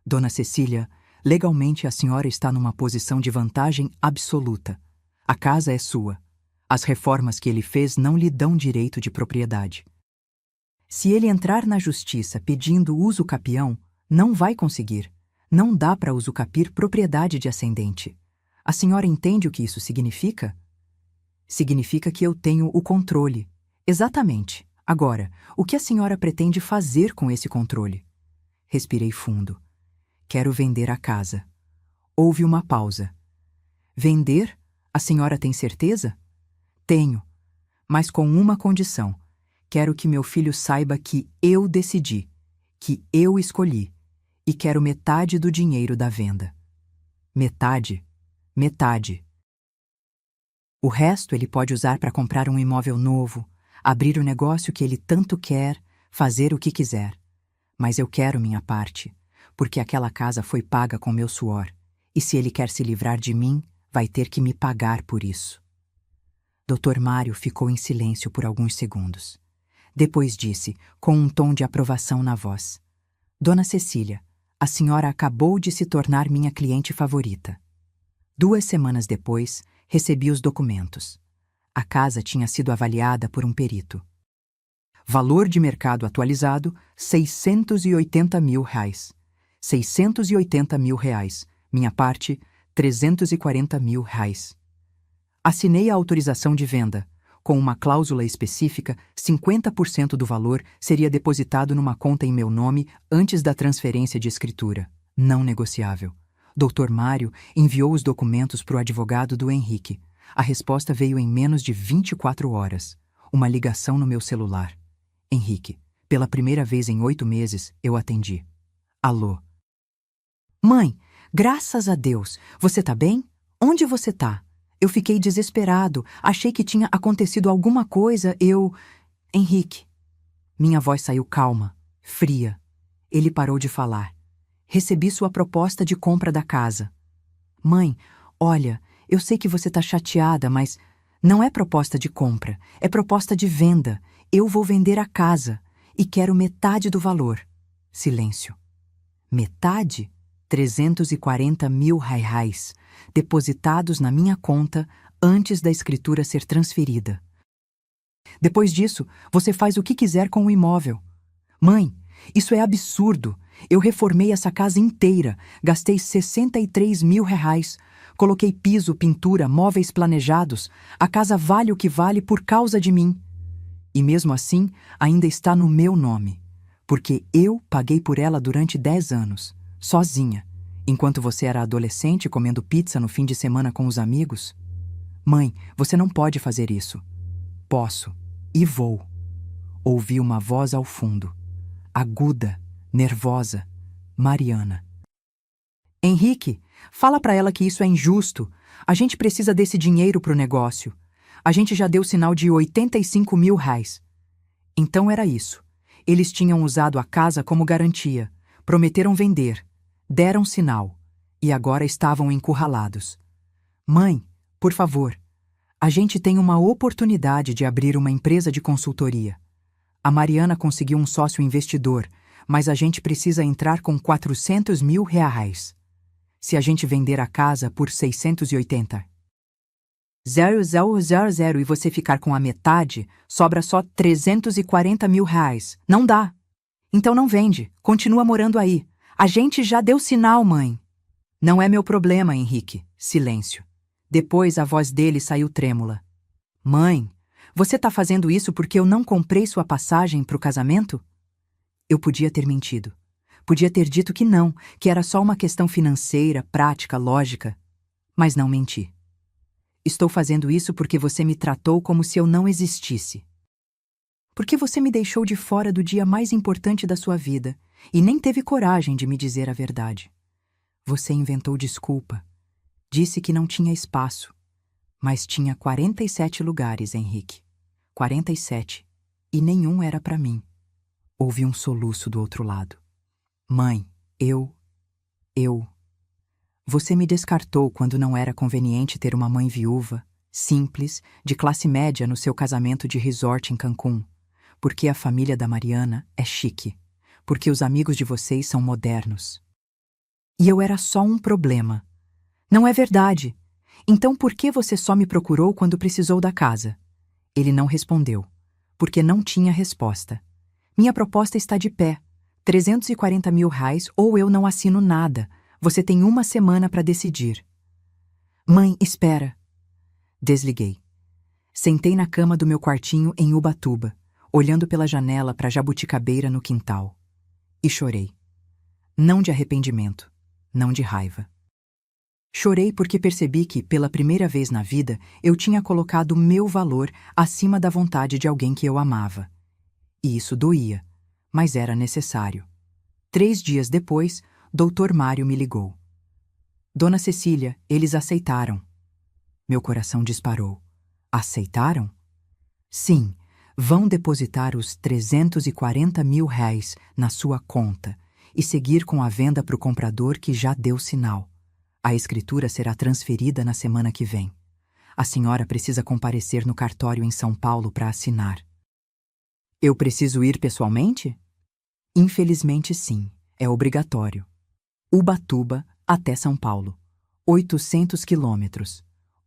Dona Cecília, legalmente a senhora está numa posição de vantagem absoluta. A casa é sua. As reformas que ele fez não lhe dão direito de propriedade. Se ele entrar na justiça pedindo uso capião, não vai conseguir. Não dá para usucapir propriedade de ascendente. A senhora entende o que isso significa? Significa que eu tenho o controle. Exatamente. Agora, o que a senhora pretende fazer com esse controle? Respirei fundo. Quero vender a casa. Houve uma pausa. Vender? A senhora tem certeza? Tenho, mas com uma condição. Quero que meu filho saiba que eu decidi, que eu escolhi, e quero metade do dinheiro da venda. Metade? Metade. O resto ele pode usar para comprar um imóvel novo, abrir o negócio que ele tanto quer, fazer o que quiser. Mas eu quero minha parte, porque aquela casa foi paga com meu suor, e se ele quer se livrar de mim, vai ter que me pagar por isso. Dr. Mário ficou em silêncio por alguns segundos. Depois disse, com um tom de aprovação na voz: Dona Cecília, a senhora acabou de se tornar minha cliente favorita. 2 semanas depois, recebi os documentos. A casa tinha sido avaliada por um perito. Valor de mercado atualizado, R$680 mil. R$680 mil. Minha parte, R$340 mil. Assinei a autorização de venda. Com uma cláusula específica, 50% do valor seria depositado numa conta em meu nome antes da transferência de escritura. Não negociável. Dr. Mário enviou os documentos para o advogado do Henrique. A resposta veio em menos de 24 horas. Uma ligação no meu celular. Henrique, pela primeira vez em 8 meses, eu atendi. Alô? Mãe, graças a Deus. Você tá bem? Onde você tá? Eu fiquei desesperado. Achei que tinha acontecido alguma coisa. Henrique. Minha voz saiu calma, fria. Ele parou de falar. Recebi sua proposta de compra da casa. Mãe, olha, eu sei que você tá chateada, mas não é proposta de compra, é proposta de venda. Eu vou vender a casa e quero metade do valor. Silêncio. Metade? R$340 mil, depositados na minha conta antes da escritura ser transferida. Depois disso, você faz o que quiser com o imóvel. Mãe, isso é absurdo. Eu reformei essa casa inteira, gastei R$63 mil. Coloquei piso, pintura, móveis planejados. A casa vale o que vale por causa de mim. E mesmo assim, ainda está no meu nome, porque eu paguei por ela durante 10 anos. Sozinha, enquanto você era adolescente comendo pizza no fim de semana com os amigos? Mãe, você não pode fazer isso. Posso, e vou. Ouvi uma voz ao fundo, aguda, nervosa, Mariana. Henrique, fala pra ela que isso é injusto. A gente precisa desse dinheiro pro negócio. A gente já deu sinal de R$85 mil. Então era isso. Eles tinham usado a casa como garantia, prometeram vender. Deram sinal, e agora estavam encurralados. Mãe, por favor, a gente tem uma oportunidade de abrir uma empresa de consultoria. A Mariana conseguiu um sócio investidor, mas a gente precisa entrar com R$400 mil. Se a gente vender a casa por 680. 0,000 e você ficar com a metade, sobra só R$340 mil. Não dá. Então não vende, continua morando aí. A gente já deu sinal, mãe. Não é meu problema, Henrique. Silêncio. Depois a voz dele saiu trêmula. Mãe, você tá fazendo isso porque eu não comprei sua passagem pro casamento? Eu podia ter mentido. Podia ter dito que não, que era só uma questão financeira, prática, lógica. Mas não menti. Estou fazendo isso porque você me tratou como se eu não existisse. Porque você me deixou de fora do dia mais importante da sua vida e nem teve coragem de me dizer a verdade. Você inventou desculpa. Disse que não tinha espaço. Mas tinha 47 lugares, Henrique. 47. E nenhum era para mim. Houve um soluço do outro lado. Mãe, eu... Você me descartou quando não era conveniente ter uma mãe viúva, simples, de classe média no seu casamento de resort em Cancún. Porque a família da Mariana é chique. Porque os amigos de vocês são modernos. E eu era só um problema. Não é verdade. Então por que você só me procurou quando precisou da casa? Ele não respondeu, porque não tinha resposta. Minha proposta está de pé. 340 mil reais ou eu não assino nada. Você tem uma semana para decidir. Mãe, espera. Desliguei. Sentei na cama do meu quartinho em Ubatuba, olhando pela janela para a jabuticabeira no quintal. E chorei. Não de arrependimento, não de raiva. Chorei porque percebi que, pela primeira vez na vida, eu tinha colocado meu valor acima da vontade de alguém que eu amava. E isso doía, mas era necessário. 3 dias depois, Dr. Mário me ligou. Dona Cecília, eles aceitaram. Meu coração disparou. Aceitaram? Sim, vão depositar os 340 mil reais na sua conta e seguir com a venda para o comprador que já deu sinal. A escritura será transferida na semana que vem. A senhora precisa comparecer no cartório em São Paulo para assinar. Eu preciso ir pessoalmente? Infelizmente sim, é obrigatório. Ubatuba até São Paulo. 800 quilômetros.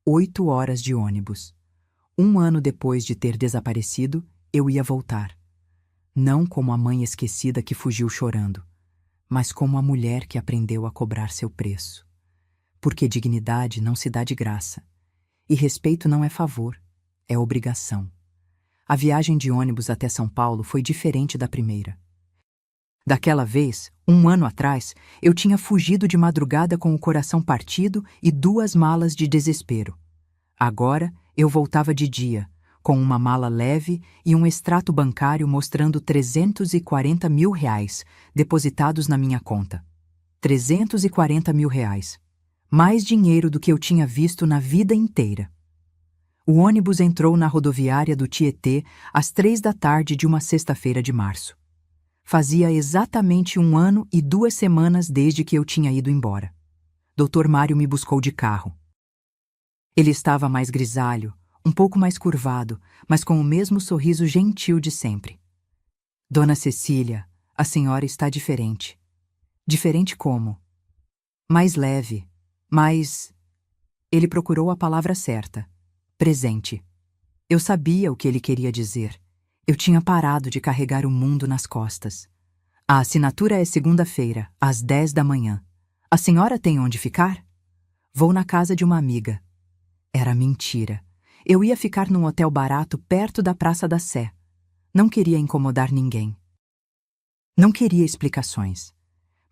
8 horas de ônibus. 1 ano depois de ter desaparecido, eu ia voltar. Não como a mãe esquecida que fugiu chorando, mas como a mulher que aprendeu a cobrar seu preço. Porque dignidade não se dá de graça. E respeito não é favor, é obrigação. A viagem de ônibus até São Paulo foi diferente da primeira. Daquela vez, 1 ano atrás, eu tinha fugido de madrugada com o coração partido e 2 malas de desespero. Agora, eu voltava de dia, com uma mala leve e um extrato bancário mostrando 340 mil reais depositados na minha conta. 340 mil reais. Mais dinheiro do que eu tinha visto na vida inteira. O ônibus entrou na rodoviária do Tietê às 3 da tarde de uma sexta-feira de março. Fazia exatamente 1 ano e 2 semanas desde que eu tinha ido embora. Dr. Mário me buscou de carro. Ele estava mais grisalho, um pouco mais curvado, mas com o mesmo sorriso gentil de sempre. Dona Cecília, a senhora está diferente. Diferente como? Mais leve, mais... Ele procurou a palavra certa. Presente. Eu sabia o que ele queria dizer. Eu tinha parado de carregar o mundo nas costas. A assinatura é segunda-feira, às 10 da manhã. A senhora tem onde ficar? Vou na casa de uma amiga. Era mentira. Eu ia ficar num hotel barato perto da Praça da Sé. Não queria incomodar ninguém. Não queria explicações.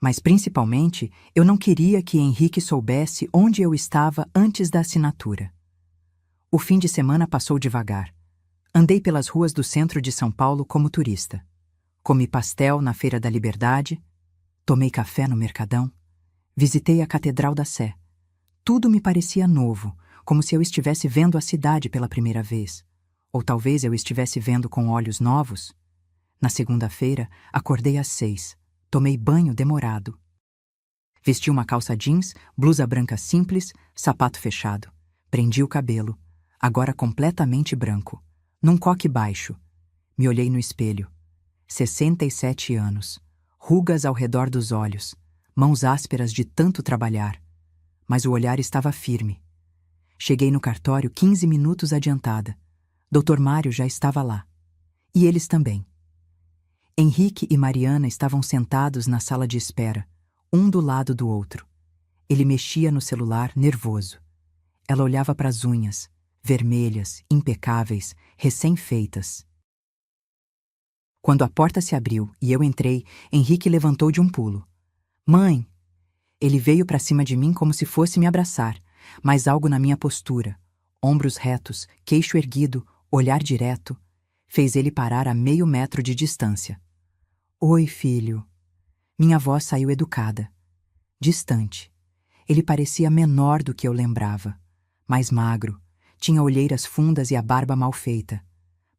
Mas, principalmente, eu não queria que Henrique soubesse onde eu estava antes da assinatura. O fim de semana passou devagar. Andei pelas ruas do centro de São Paulo como turista. Comi pastel na Feira da Liberdade, tomei café no Mercadão, visitei a Catedral da Sé. Tudo me parecia novo, como se eu estivesse vendo a cidade pela primeira vez. Ou talvez eu estivesse vendo com olhos novos. Na segunda-feira, acordei às 6. Tomei banho demorado. Vesti uma calça jeans, blusa branca simples, sapato fechado. Prendi o cabelo, agora completamente branco, num coque baixo. Me olhei no espelho. 67 anos, rugas ao redor dos olhos, mãos ásperas de tanto trabalhar. Mas o olhar estava firme. Cheguei no cartório 15 minutos adiantada. Dr. Mário já estava lá. E eles também. Henrique e Mariana estavam sentados na sala de espera, um do lado do outro. Ele mexia no celular, nervoso. Ela olhava para as unhas, vermelhas, impecáveis, recém-feitas. Quando a porta se abriu e eu entrei, Henrique levantou de um pulo. Mãe! Ele veio para cima de mim como se fosse me abraçar, mas algo na minha postura, ombros retos, queixo erguido, olhar direto, fez ele parar a meio metro de distância. Oi, filho. Minha voz saiu educada. Distante. Ele parecia menor do que eu lembrava, mais magro. Tinha olheiras fundas e a barba mal feita.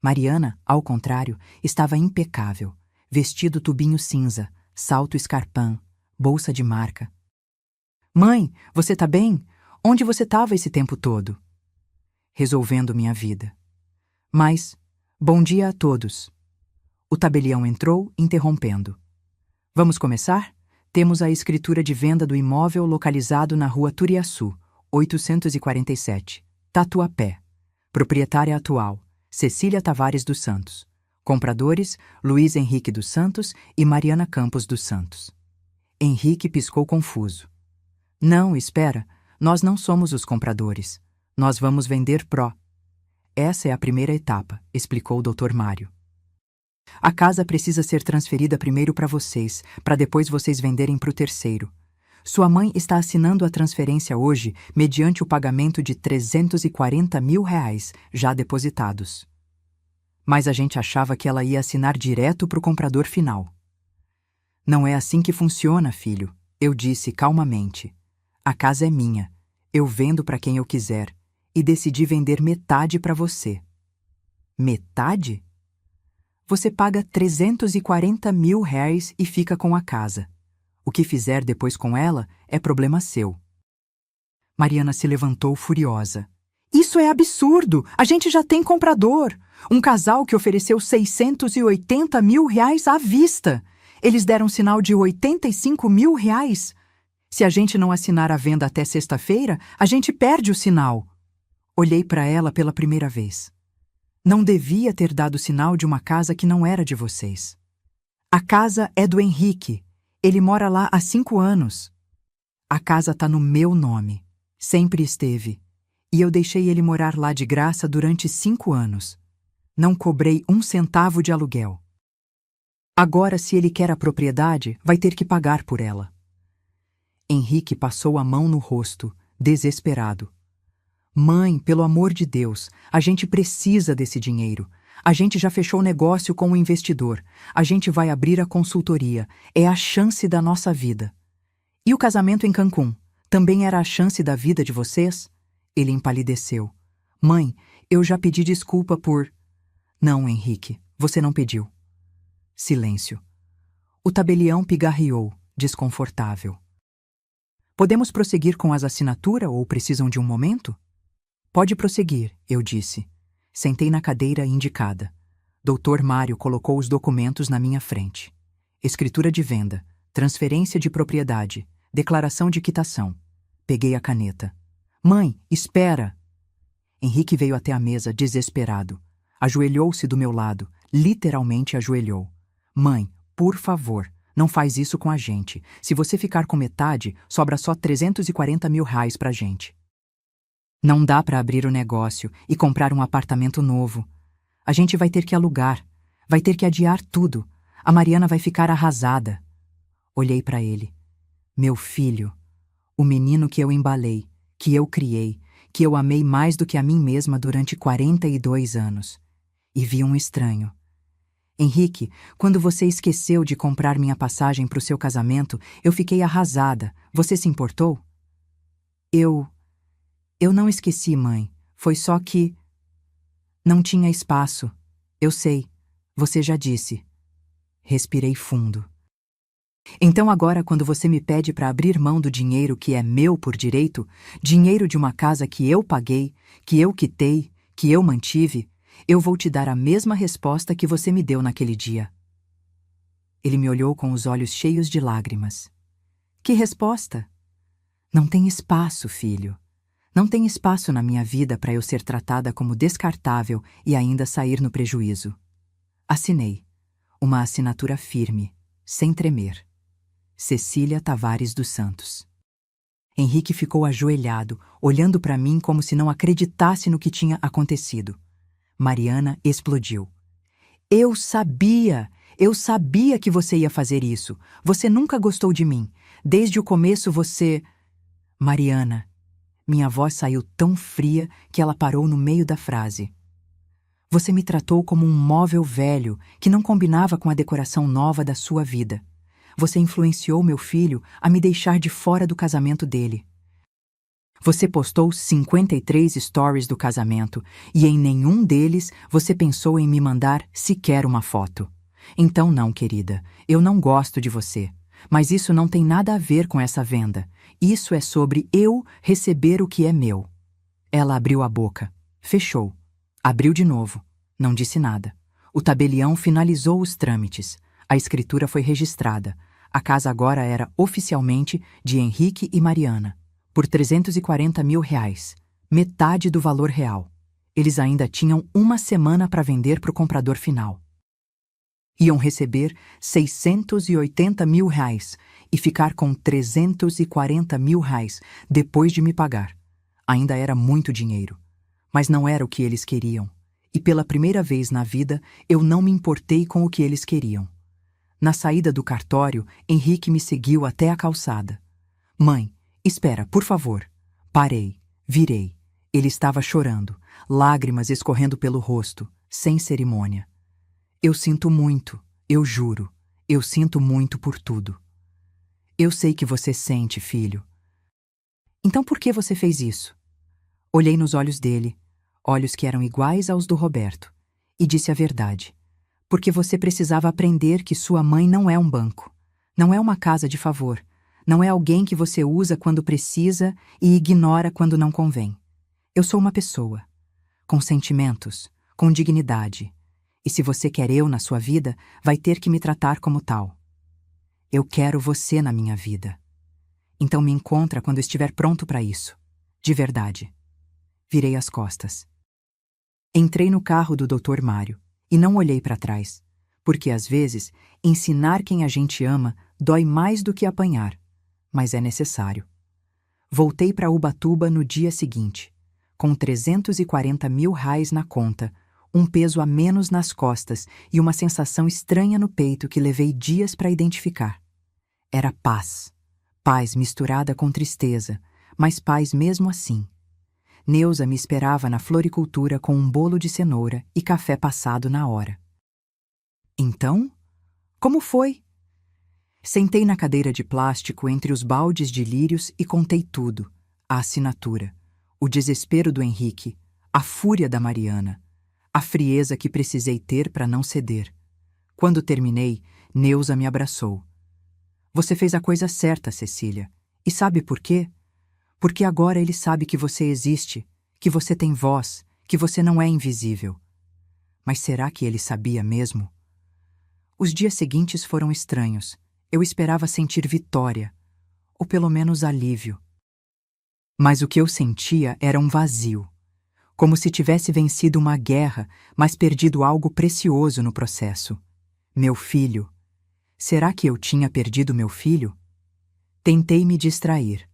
Mariana, ao contrário, estava impecável. Vestido tubinho cinza, salto escarpin, bolsa de marca. Mãe, você tá bem? Onde você estava esse tempo todo? Resolvendo minha vida. Mas, bom dia a todos. O tabelião entrou, interrompendo. Vamos começar? Temos a escritura de venda do imóvel localizado na rua Turiaçu, 847, Tatuapé. Proprietária atual, Cecília Tavares dos Santos. Compradores, Luiz Henrique dos Santos e Mariana Campos dos Santos. Henrique piscou confuso. Não, espera, nós não somos os compradores. Nós vamos vender pró. Essa é a primeira etapa, explicou o Dr. Mário. A casa precisa ser transferida primeiro para vocês, para depois vocês venderem para o terceiro. Sua mãe está assinando a transferência hoje mediante o pagamento de R$340 mil já depositados. Mas a gente achava que ela ia assinar direto para o comprador final. Não é assim que funciona, filho, eu disse calmamente. A casa é minha, eu vendo para quem eu quiser, e decidi vender metade para você. Metade? Você paga R$340 mil e fica com a casa. O que fizer depois com ela é problema seu. Mariana se levantou furiosa. Isso é absurdo! A gente já tem comprador! Um casal que ofereceu R$680 mil à vista! Eles deram sinal de R$85 mil. Se a gente não assinar a venda até sexta-feira, a gente perde o sinal. Olhei para ela pela primeira vez. Não devia ter dado sinal de uma casa que não era de vocês. A casa é do Henrique. Ele mora lá há 5 anos. A casa está no meu nome. Sempre esteve. E eu deixei ele morar lá de graça durante 5 anos. Não cobrei 1 centavo de aluguel. Agora, se ele quer a propriedade, vai ter que pagar por ela. Henrique passou a mão no rosto, desesperado. Mãe, pelo amor de Deus, a gente precisa desse dinheiro. A gente já fechou negócio com o investidor. A gente vai abrir a consultoria. É a chance da nossa vida. E o casamento em Cancún? Também era a chance da vida de vocês? Ele empalideceu. Mãe, eu já pedi desculpa por... Não, Henrique, você não pediu. Silêncio. O tabelião pigarreou, desconfortável. Podemos prosseguir com as assinaturas ou precisam de um momento? Pode prosseguir, eu disse. Sentei na cadeira indicada. Dr. Mário colocou os documentos na minha frente. Escritura de venda, transferência de propriedade, declaração de quitação. Peguei a caneta. Mãe, espera! Henrique veio até a mesa desesperado. Ajoelhou-se do meu lado, literalmente ajoelhou. Mãe, por favor, não faz isso com a gente. Se você ficar com metade, sobra só R$340 mil pra gente. Não dá para abrir o negócio e comprar um apartamento novo. A gente vai ter que alugar, vai ter que adiar tudo. A Mariana vai ficar arrasada. Olhei para ele. Meu filho, o menino que eu embalei, que eu criei, que eu amei mais do que a mim mesma durante 42 anos. E vi um estranho. Henrique, quando você esqueceu de comprar minha passagem para o seu casamento, eu fiquei arrasada. Você se importou? Eu não esqueci, mãe. Foi só que... Não tinha espaço. Eu sei. Você já disse. Respirei fundo. Então agora, quando você me pede para abrir mão do dinheiro que é meu por direito, dinheiro de uma casa que eu paguei, que eu quitei, que eu mantive, eu vou te dar a mesma resposta que você me deu naquele dia. Ele me olhou com os olhos cheios de lágrimas. Que resposta? Não tem espaço, filho. Não tem espaço na minha vida para eu ser tratada como descartável e ainda sair no prejuízo. Assinei. Uma assinatura firme, sem tremer. Cecília Tavares dos Santos. Henrique ficou ajoelhado, olhando para mim como se não acreditasse no que tinha acontecido. Mariana explodiu. Eu sabia que você ia fazer isso. Você nunca gostou de mim. Desde o começo você... Mariana... Minha voz saiu tão fria que ela parou no meio da frase. Você me tratou como um móvel velho que não combinava com a decoração nova da sua vida. Você influenciou meu filho a me deixar de fora do casamento dele. Você postou 53 stories do casamento e em nenhum deles você pensou em me mandar sequer uma foto. Então não, querida, eu não gosto de você. Mas isso não tem nada a ver com essa venda. Isso é sobre eu receber o que é meu. Ela abriu a boca. Fechou. Abriu de novo. Não disse nada. O tabelião finalizou os trâmites. A escritura foi registrada. A casa agora era oficialmente de Henrique e Mariana, por R$340 mil, metade do valor real. Eles ainda tinham uma semana para vender para o comprador final. Iam receber R$680 mil e ficar com R$340 mil depois de me pagar. Ainda era muito dinheiro, mas não era o que eles queriam. E pela primeira vez na vida, eu não me importei com o que eles queriam. Na saída do cartório, Henrique me seguiu até a calçada. Mãe, espera, por favor. Parei, virei. Ele estava chorando, lágrimas escorrendo pelo rosto, sem cerimônia. Eu sinto muito, eu juro. Eu sinto muito por tudo. Eu sei que você sente, filho. Então por que você fez isso? Olhei nos olhos dele, olhos que eram iguais aos do Roberto, e disse a verdade. Porque você precisava aprender que sua mãe não é um banco, não é uma casa de favor, não é alguém que você usa quando precisa e ignora quando não convém. Eu sou uma pessoa, com sentimentos, com dignidade, e se você quer eu na sua vida, vai ter que me tratar como tal. Eu quero você na minha vida. Então me encontra quando estiver pronto para isso, de verdade. Virei as costas. Entrei no carro do Dr. Mário e não olhei para trás, porque às vezes ensinar quem a gente ama dói mais do que apanhar, mas é necessário. Voltei para Ubatuba no dia seguinte, com R$340 mil na conta, um peso a menos nas costas e uma sensação estranha no peito que levei dias para identificar. Era paz. Paz misturada com tristeza, mas paz mesmo assim. Neuza me esperava na floricultura com um bolo de cenoura e café passado na hora. Então? Como foi? Sentei na cadeira de plástico entre os baldes de lírios e contei tudo. A assinatura, o desespero do Henrique, a fúria da Mariana, a frieza que precisei ter para não ceder. Quando terminei, Neuza me abraçou. Você fez a coisa certa, Cecília. E sabe por quê? Porque agora ele sabe que você existe, que você tem voz, que você não é invisível. Mas será que ele sabia mesmo? Os dias seguintes foram estranhos. Eu esperava sentir vitória, ou pelo menos alívio. Mas o que eu sentia era um vazio, como se tivesse vencido uma guerra, mas perdido algo precioso no processo. Meu filho. Será que eu tinha perdido meu filho? Tentei me distrair.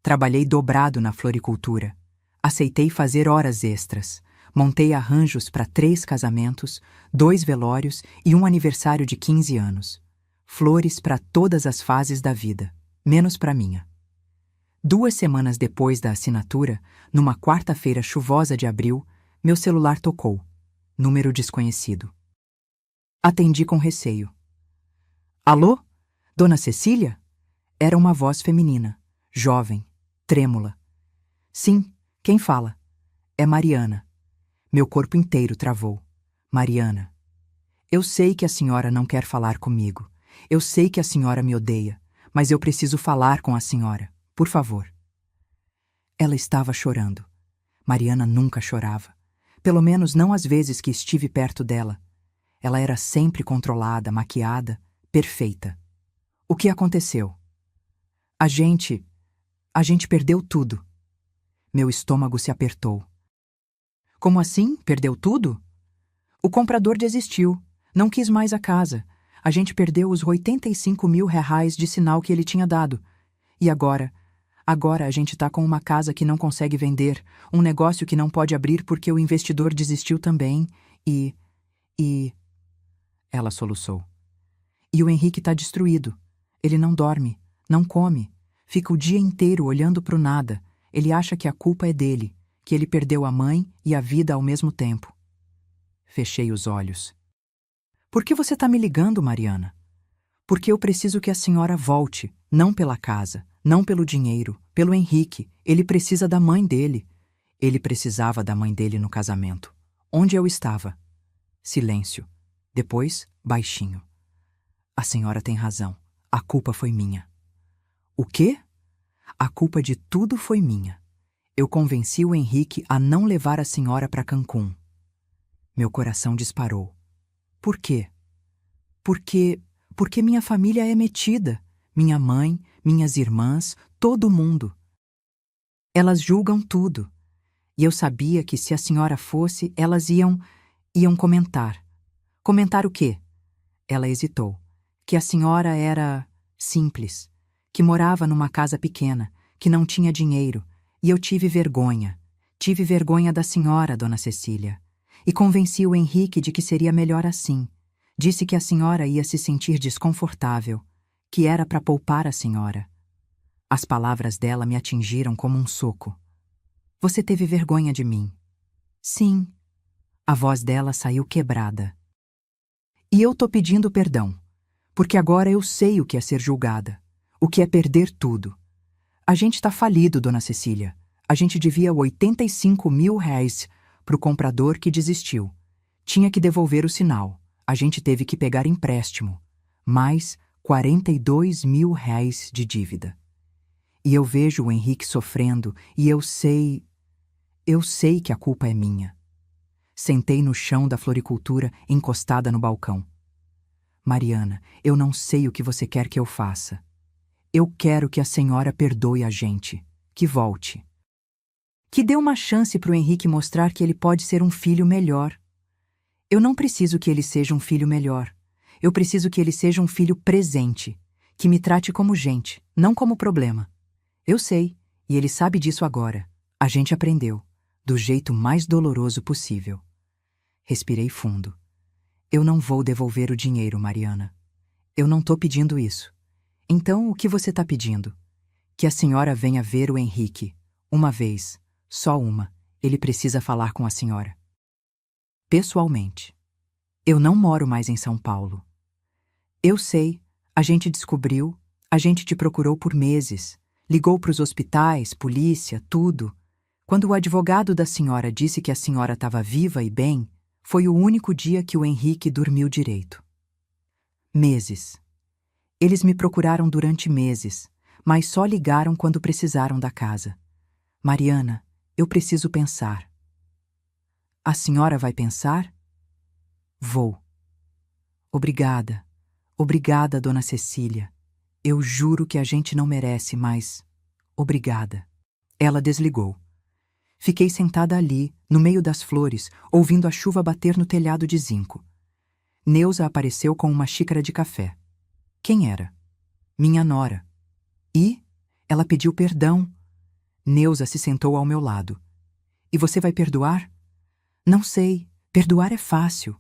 Trabalhei dobrado na floricultura. Aceitei fazer horas extras. Montei arranjos para 3 casamentos, 2 velórios e um aniversário de 15 anos. Flores para todas as fases da vida, menos para minha. 2 semanas depois da assinatura, numa quarta-feira chuvosa de abril, meu celular tocou. Número desconhecido. Atendi com receio. Alô? Dona Cecília? Era uma voz feminina, jovem, trêmula. Sim, quem fala? É Mariana. Meu corpo inteiro travou. Mariana. Eu sei que a senhora não quer falar comigo. Eu sei que a senhora me odeia, mas eu preciso falar com a senhora. Por favor. Ela estava chorando. Mariana nunca chorava. Pelo menos não às vezes que estive perto dela. Ela era sempre controlada, maquiada, perfeita. O que aconteceu? A gente perdeu tudo. Meu estômago se apertou. Como assim? Perdeu tudo? O comprador desistiu. Não quis mais a casa. A gente perdeu os R$85 mil de sinal que ele tinha dado. E agora? Agora a gente tá com uma casa que não consegue vender, um negócio que não pode abrir porque o investidor desistiu também, e... Ela soluçou. E o Henrique tá destruído. Ele não dorme, não come, fica o dia inteiro olhando pro nada. Ele acha que a culpa é dele, que ele perdeu a mãe e a vida ao mesmo tempo. Fechei os olhos. Por que você tá me ligando, Mariana? Porque eu preciso que a senhora volte, não pela casa, Não pelo dinheiro, pelo Henrique. Ele precisa da mãe dele. Ele precisava da mãe dele no casamento. Onde eu estava? Silêncio. Depois, baixinho. A senhora tem razão. A culpa foi minha. O quê? A culpa de tudo foi minha. Eu convenci o Henrique a não levar a senhora para Cancún. Meu coração disparou. Por quê? Porque minha família é metida. Minha mãe, minhas irmãs, todo mundo. Elas julgam tudo. E eu sabia que se a senhora fosse, elas iam comentar. Comentar o quê? Ela hesitou. Que a senhora era simples, que morava numa casa pequena, que não tinha dinheiro, e eu tive vergonha. Tive vergonha da senhora, dona Cecília. E convenci o Henrique de que seria melhor assim. Disse que a senhora ia se sentir desconfortável, que era para poupar a senhora. As palavras dela me atingiram como um soco. Você teve vergonha de mim? Sim. A voz dela saiu quebrada. E eu tô pedindo perdão, porque agora eu sei o que é ser julgada, o que é perder tudo. A gente tá falido, dona Cecília. A gente devia R$ 85 mil pro comprador que desistiu. Tinha que devolver o sinal. A gente teve que pegar empréstimo. Mais R$ 42 mil de dívida. E eu vejo o Henrique sofrendo e eu sei que a culpa é minha. Sentei no chão da floricultura, encostada no balcão. Mariana, eu não sei o que você quer que eu faça. Eu quero que a senhora perdoe a gente, que volte. Que dê uma chance para o Henrique mostrar que ele pode ser um filho melhor. Eu não preciso que ele seja um filho melhor. Eu preciso que ele seja um filho presente, que me trate como gente, não como problema. Eu sei, e ele sabe disso agora. A gente aprendeu, do jeito mais doloroso possível. Respirei fundo. Eu não vou devolver o dinheiro, Mariana. Eu não tô pedindo isso. Então, o que você tá pedindo? Que a senhora venha ver o Henrique. Uma vez. Só uma. Ele precisa falar com a senhora. Pessoalmente. Eu não moro mais em São Paulo. Eu sei. A gente descobriu. A gente te procurou por meses. Ligou para os hospitais, polícia, tudo. Quando o advogado da senhora disse que a senhora estava viva e bem, foi o único dia que o Henrique dormiu direito. Meses. Eles me procuraram durante meses, mas só ligaram quando precisaram da casa. Mariana, eu preciso pensar. A senhora vai pensar? Vou. Obrigada. Obrigada, dona Cecília. Eu juro que a gente não merece, mas... Obrigada. Ela desligou. Fiquei sentada ali, no meio das flores, ouvindo a chuva bater no telhado de zinco. Neuza apareceu com uma xícara de café. Quem era? Minha nora. E? Ela pediu perdão. Neuza se sentou ao meu lado. E você vai perdoar? Não sei. Perdoar é fácil.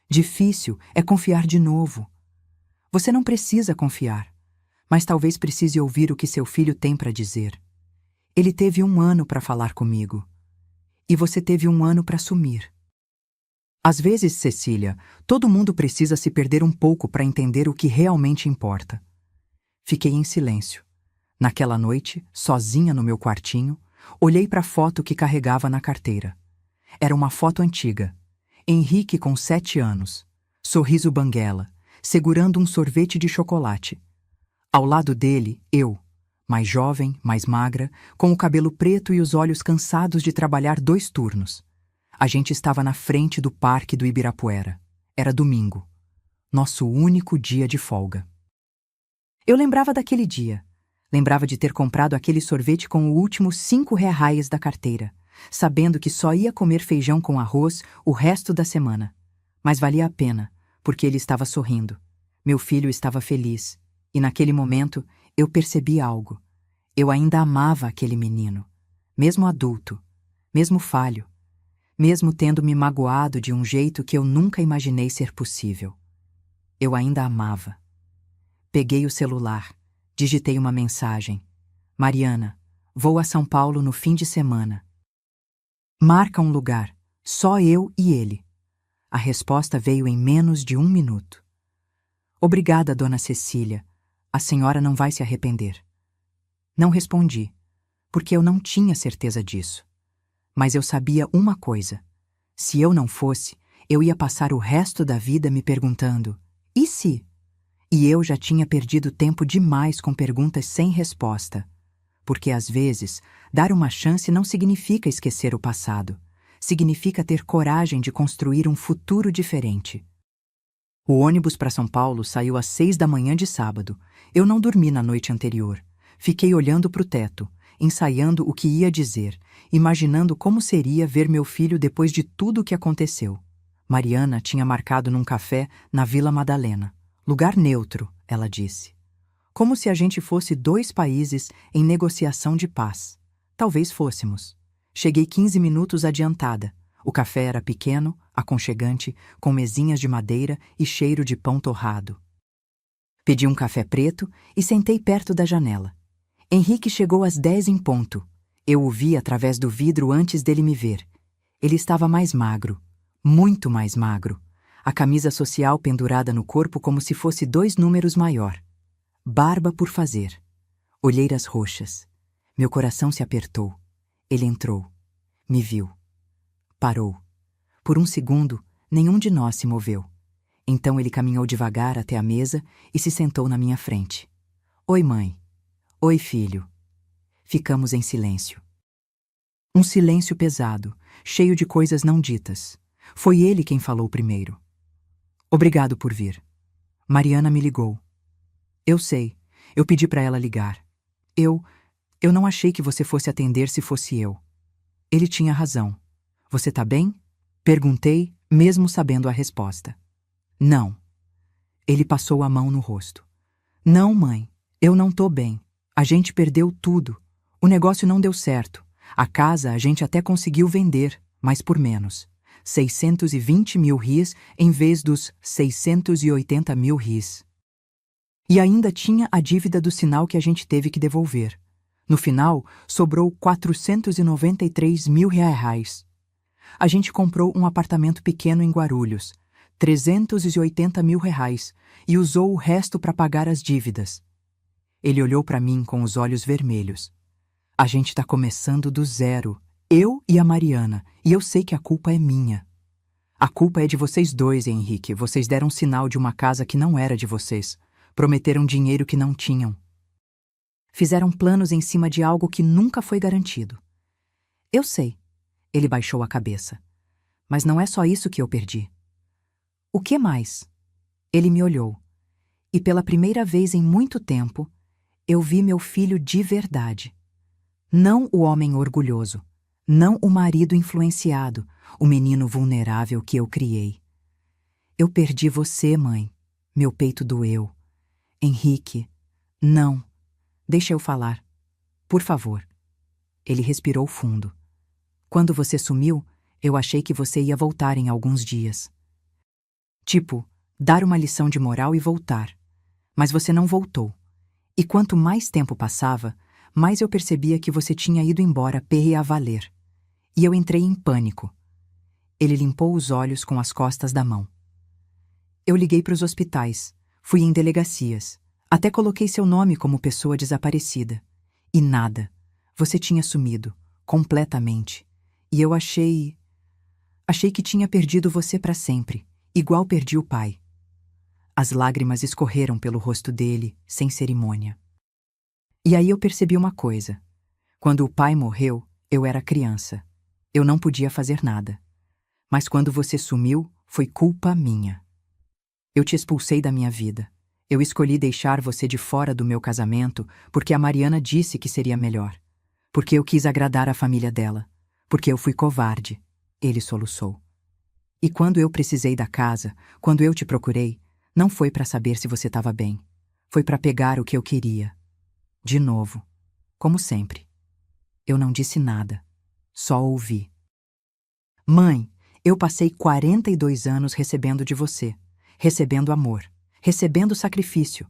Difícil é confiar de novo. Você não precisa confiar, mas talvez precise ouvir o que seu filho tem para dizer. Ele teve 1 ano para falar comigo. E você teve 1 ano para sumir. Às vezes, Cecília, todo mundo precisa se perder um pouco para entender o que realmente importa. Fiquei em silêncio. Naquela noite, sozinha no meu quartinho, olhei para a foto que carregava na carteira. Era uma foto antiga. Henrique com 7 anos. Sorriso banguela, segurando um sorvete de chocolate. Ao lado dele, eu. Mais jovem, mais magra, com o cabelo preto e os olhos cansados de trabalhar 2 turnos. A gente estava na frente do parque do Ibirapuera. Era domingo. Nosso único dia de folga. Eu lembrava daquele dia. Lembrava de ter comprado aquele sorvete com o último 5 reais da carteira, sabendo que só ia comer feijão com arroz o resto da semana. Mas valia a pena, porque ele estava sorrindo. Meu filho estava feliz. E naquele momento, eu percebi algo. Eu ainda amava aquele menino, mesmo adulto, mesmo falho, mesmo tendo me magoado de um jeito que eu nunca imaginei ser possível. Eu ainda amava. Peguei o celular, digitei uma mensagem. Mariana, vou a São Paulo no fim de semana. Marca um lugar, só eu e ele. A resposta veio em menos de 1 minuto. Obrigada, dona Cecília. A senhora não vai se arrepender. Não respondi, porque eu não tinha certeza disso. Mas eu sabia uma coisa: se eu não fosse, eu ia passar o resto da vida me perguntando: e se? E eu já tinha perdido tempo demais com perguntas sem resposta. Porque às vezes, dar uma chance não significa esquecer o passado. Significa ter coragem de construir um futuro diferente. O ônibus para São Paulo saiu às 6 da manhã de sábado. Eu não dormi na noite anterior. Fiquei olhando para o teto, ensaiando o que ia dizer, imaginando como seria ver meu filho depois de tudo o que aconteceu. Mariana tinha marcado num café na Vila Madalena. Lugar neutro, ela disse. Como se a gente fosse 2 países em negociação de paz. Talvez fôssemos. Cheguei 15 minutos adiantada. O café era pequeno, aconchegante, com mesinhas de madeira e cheiro de pão torrado. Pedi um café preto e sentei perto da janela. Henrique chegou às 10 em ponto. Eu o vi através do vidro antes dele me ver. Ele estava mais magro, muito mais magro. A camisa social pendurada no corpo como se fosse 2 números maior. Barba por fazer. Olheiras roxas. Meu coração se apertou. Ele entrou. Me viu. Parou. Por um segundo, nenhum de nós se moveu. Então ele caminhou devagar até a mesa e se sentou na minha frente. Oi, mãe. Oi, filho. Ficamos em silêncio. Um silêncio pesado, cheio de coisas não ditas. Foi ele quem falou primeiro. Obrigado por vir. Mariana me ligou. Eu sei. Eu pedi para ela ligar. Eu não achei que você fosse atender se fosse eu. Ele tinha razão. Você tá bem? Perguntei, mesmo sabendo a resposta. Não. Ele passou a mão no rosto. Não, mãe. Eu não tô bem. A gente perdeu tudo. O negócio não deu certo. A casa a gente até conseguiu vender, mas por menos. 620 mil ris em vez dos 680 mil ris. E ainda tinha a dívida do sinal que a gente teve que devolver. No final, sobrou 493 mil reais. A gente comprou um apartamento pequeno em Guarulhos, 380 mil reais, e usou o resto para pagar as dívidas. Ele olhou para mim com os olhos vermelhos. A gente está começando do zero, eu e a Mariana, e eu sei que a culpa é minha. A culpa é de vocês dois, Henrique. Vocês deram sinal de uma casa que não era de vocês. Prometeram dinheiro que não tinham. Fizeram planos em cima de algo que nunca foi garantido. Eu sei. Ele baixou a cabeça. Mas não é só isso que eu perdi. O que mais? Ele me olhou. E pela primeira vez em muito tempo, eu vi meu filho de verdade. Não o homem orgulhoso. Não o marido influenciado, o menino vulnerável que eu criei. Eu perdi você, mãe. Meu peito doeu. Henrique, não. Deixa eu falar. Por favor. Ele respirou fundo. Quando você sumiu, eu achei que você ia voltar em alguns dias. Tipo, dar uma lição de moral e voltar. Mas você não voltou. E quanto mais tempo passava, mais eu percebia que você tinha ido embora perre a valer. E eu entrei em pânico. Ele limpou os olhos com as costas da mão. Eu liguei para os hospitais, fui em delegacias, até coloquei seu nome como pessoa desaparecida. E nada. Você tinha sumido, completamente. E eu achei que tinha perdido você para sempre, igual perdi o pai. As lágrimas escorreram pelo rosto dele, sem cerimônia. E aí eu percebi uma coisa. Quando o pai morreu, eu era criança. Eu não podia fazer nada. Mas quando você sumiu, foi culpa minha. Eu te expulsei da minha vida. Eu escolhi deixar você de fora do meu casamento porque a Mariana disse que seria melhor. Porque eu quis agradar a família dela. Porque eu fui covarde. Ele soluçou. E quando eu precisei da casa, quando eu te procurei, não foi para saber se você estava bem. Foi para pegar o que eu queria. De novo. Como sempre. Eu não disse nada. Só ouvi. Mãe, eu passei 42 anos recebendo de você. Recebendo amor. Recebendo sacrifício.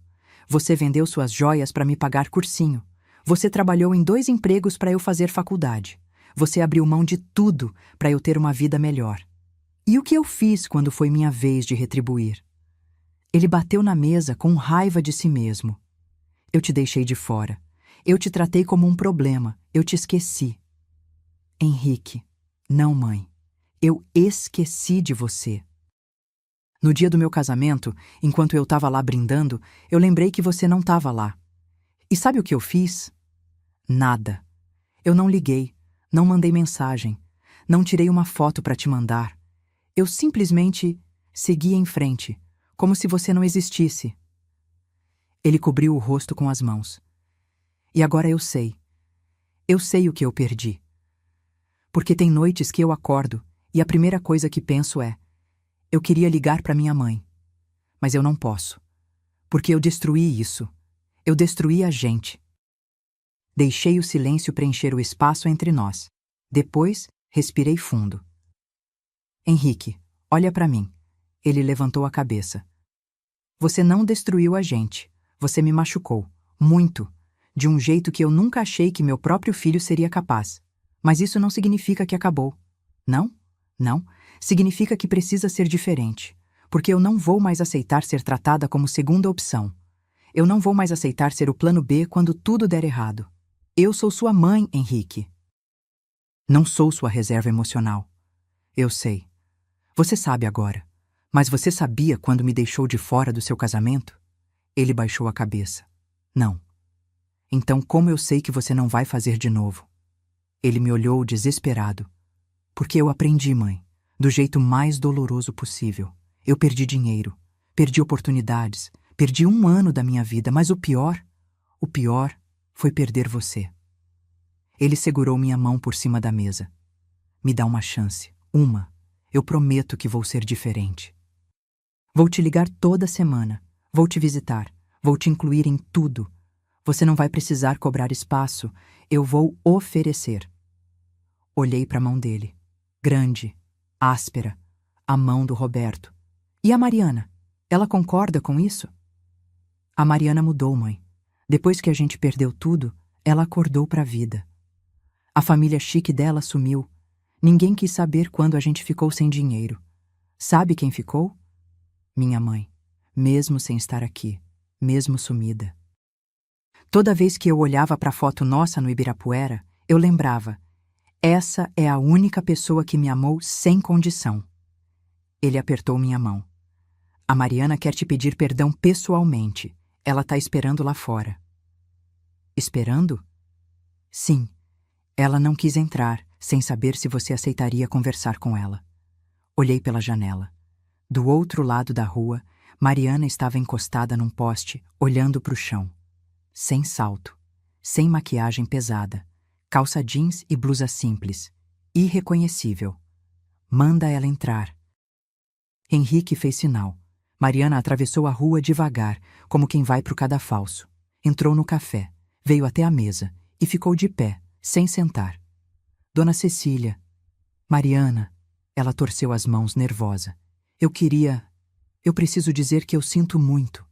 Você vendeu suas joias para me pagar cursinho. Você trabalhou em 2 empregos para eu fazer faculdade. Você abriu mão de tudo para eu ter uma vida melhor. E o que eu fiz quando foi minha vez de retribuir? Ele bateu na mesa com raiva de si mesmo. Eu te deixei de fora. Eu te tratei como um problema. Eu te esqueci. Henrique, não, mãe. Eu esqueci de você. No dia do meu casamento, enquanto eu estava lá brindando, eu lembrei que você não estava lá. E sabe o que eu fiz? Nada. Eu não liguei, não mandei mensagem, não tirei uma foto para te mandar. Eu simplesmente segui em frente, como se você não existisse. Ele cobriu o rosto com as mãos. E agora eu sei. Eu sei o que eu perdi. Porque tem noites que eu acordo e a primeira coisa que penso é: eu queria ligar para minha mãe. Mas eu não posso. Porque eu destruí isso. Eu destruí a gente. Deixei o silêncio preencher o espaço entre nós. Depois, respirei fundo. Henrique, olha para mim. Ele levantou a cabeça. Você não destruiu a gente. Você me machucou. Muito. De um jeito que eu nunca achei que meu próprio filho seria capaz. Mas isso não significa que acabou. Não? Não. Significa que precisa ser diferente. Porque eu não vou mais aceitar ser tratada como segunda opção. Eu não vou mais aceitar ser o plano B quando tudo der errado. Eu sou sua mãe, Henrique. Não sou sua reserva emocional. Eu sei. Você sabe agora. Mas você sabia quando me deixou de fora do seu casamento? Ele baixou a cabeça. Não. Então como eu sei que você não vai fazer de novo? Ele me olhou desesperado. Porque eu aprendi, mãe, do jeito mais doloroso possível. Eu perdi dinheiro, perdi oportunidades, perdi 1 ano da minha vida, mas o pior foi perder você. Ele segurou minha mão por cima da mesa. Me dá uma chance, uma. Eu prometo que vou ser diferente. Vou te ligar toda semana, vou te visitar, vou te incluir em tudo. Você não vai precisar cobrar espaço, eu vou oferecer. Olhei para a mão dele, grande, áspera, a mão do Roberto. E a Mariana? Ela concorda com isso? A Mariana mudou, mãe. Depois que a gente perdeu tudo, ela acordou para a vida. A família chique dela sumiu. Ninguém quis saber quando a gente ficou sem dinheiro. Sabe quem ficou? Minha mãe, mesmo sem estar aqui, mesmo sumida. Toda vez que eu olhava para a foto nossa no Ibirapuera, eu lembrava: essa é a única pessoa que me amou sem condição. Ele apertou minha mão. A Mariana quer te pedir perdão pessoalmente. Ela está esperando lá fora. Esperando? Sim. Ela não quis entrar, sem saber se você aceitaria conversar com ela. Olhei pela janela. Do outro lado da rua, Mariana estava encostada num poste, olhando para o chão. Sem salto, sem maquiagem pesada, calça jeans e blusa simples. Irreconhecível. Manda ela entrar. Henrique fez sinal. Mariana atravessou a rua devagar, como quem vai para o cadafalso. Entrou no café, veio até a mesa e ficou de pé, sem sentar. Dona Cecília. Mariana. Ela torceu as mãos, nervosa. Eu preciso dizer que eu sinto muito.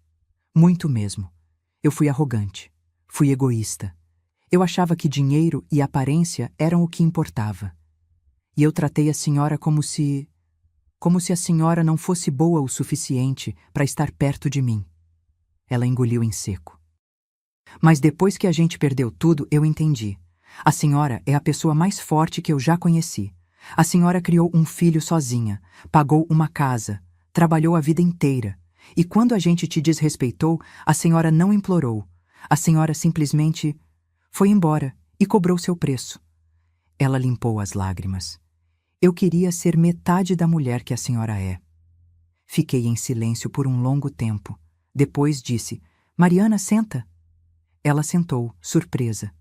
Muito mesmo. Eu fui arrogante. Fui egoísta. Eu achava que dinheiro e aparência eram o que importava. E eu tratei a senhora como se a senhora não fosse boa o suficiente para estar perto de mim. Ela engoliu em seco. Mas depois que a gente perdeu tudo, eu entendi. A senhora é a pessoa mais forte que eu já conheci. A senhora criou um filho sozinha, pagou uma casa, trabalhou a vida inteira. E quando a gente te desrespeitou, a senhora não implorou. A senhora simplesmente foi embora e cobrou seu preço. Ela limpou as lágrimas. Eu queria ser metade da mulher que a senhora é. Fiquei em silêncio por um longo tempo. Depois disse: Mariana, senta. Ela sentou, surpresa.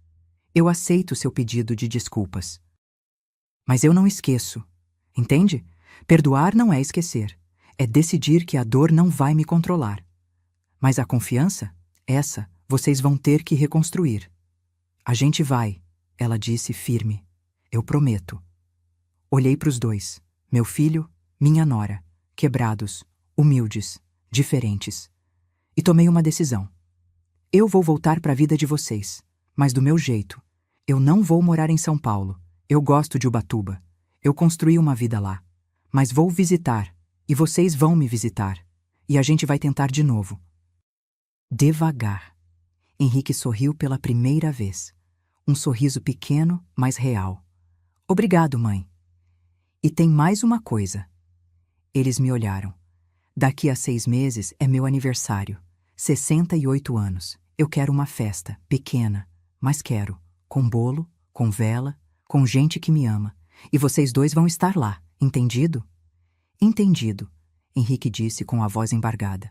Eu aceito seu pedido de desculpas. Mas eu não esqueço. Entende? Perdoar não é esquecer. É decidir que a dor não vai me controlar. Mas a confiança, essa, vocês vão ter que reconstruir. A gente vai, ela disse firme. Eu prometo. Olhei para os dois, meu filho, minha nora, quebrados, humildes, diferentes. E tomei uma decisão. Eu vou voltar para a vida de vocês, mas do meu jeito. Eu não vou morar em São Paulo. Eu gosto de Ubatuba. Eu construí uma vida lá. Mas vou visitar, e vocês vão me visitar. E a gente vai tentar de novo. Devagar. Henrique sorriu pela primeira vez. Um sorriso pequeno, mas real. Obrigado, mãe. E tem mais uma coisa. Eles me olharam. Daqui a 6 meses é meu aniversário. 68 anos. Eu quero uma festa, pequena, mas quero. Com bolo, com vela, com gente que me ama. E vocês dois vão estar lá, entendido? Entendido, Henrique disse com a voz embargada.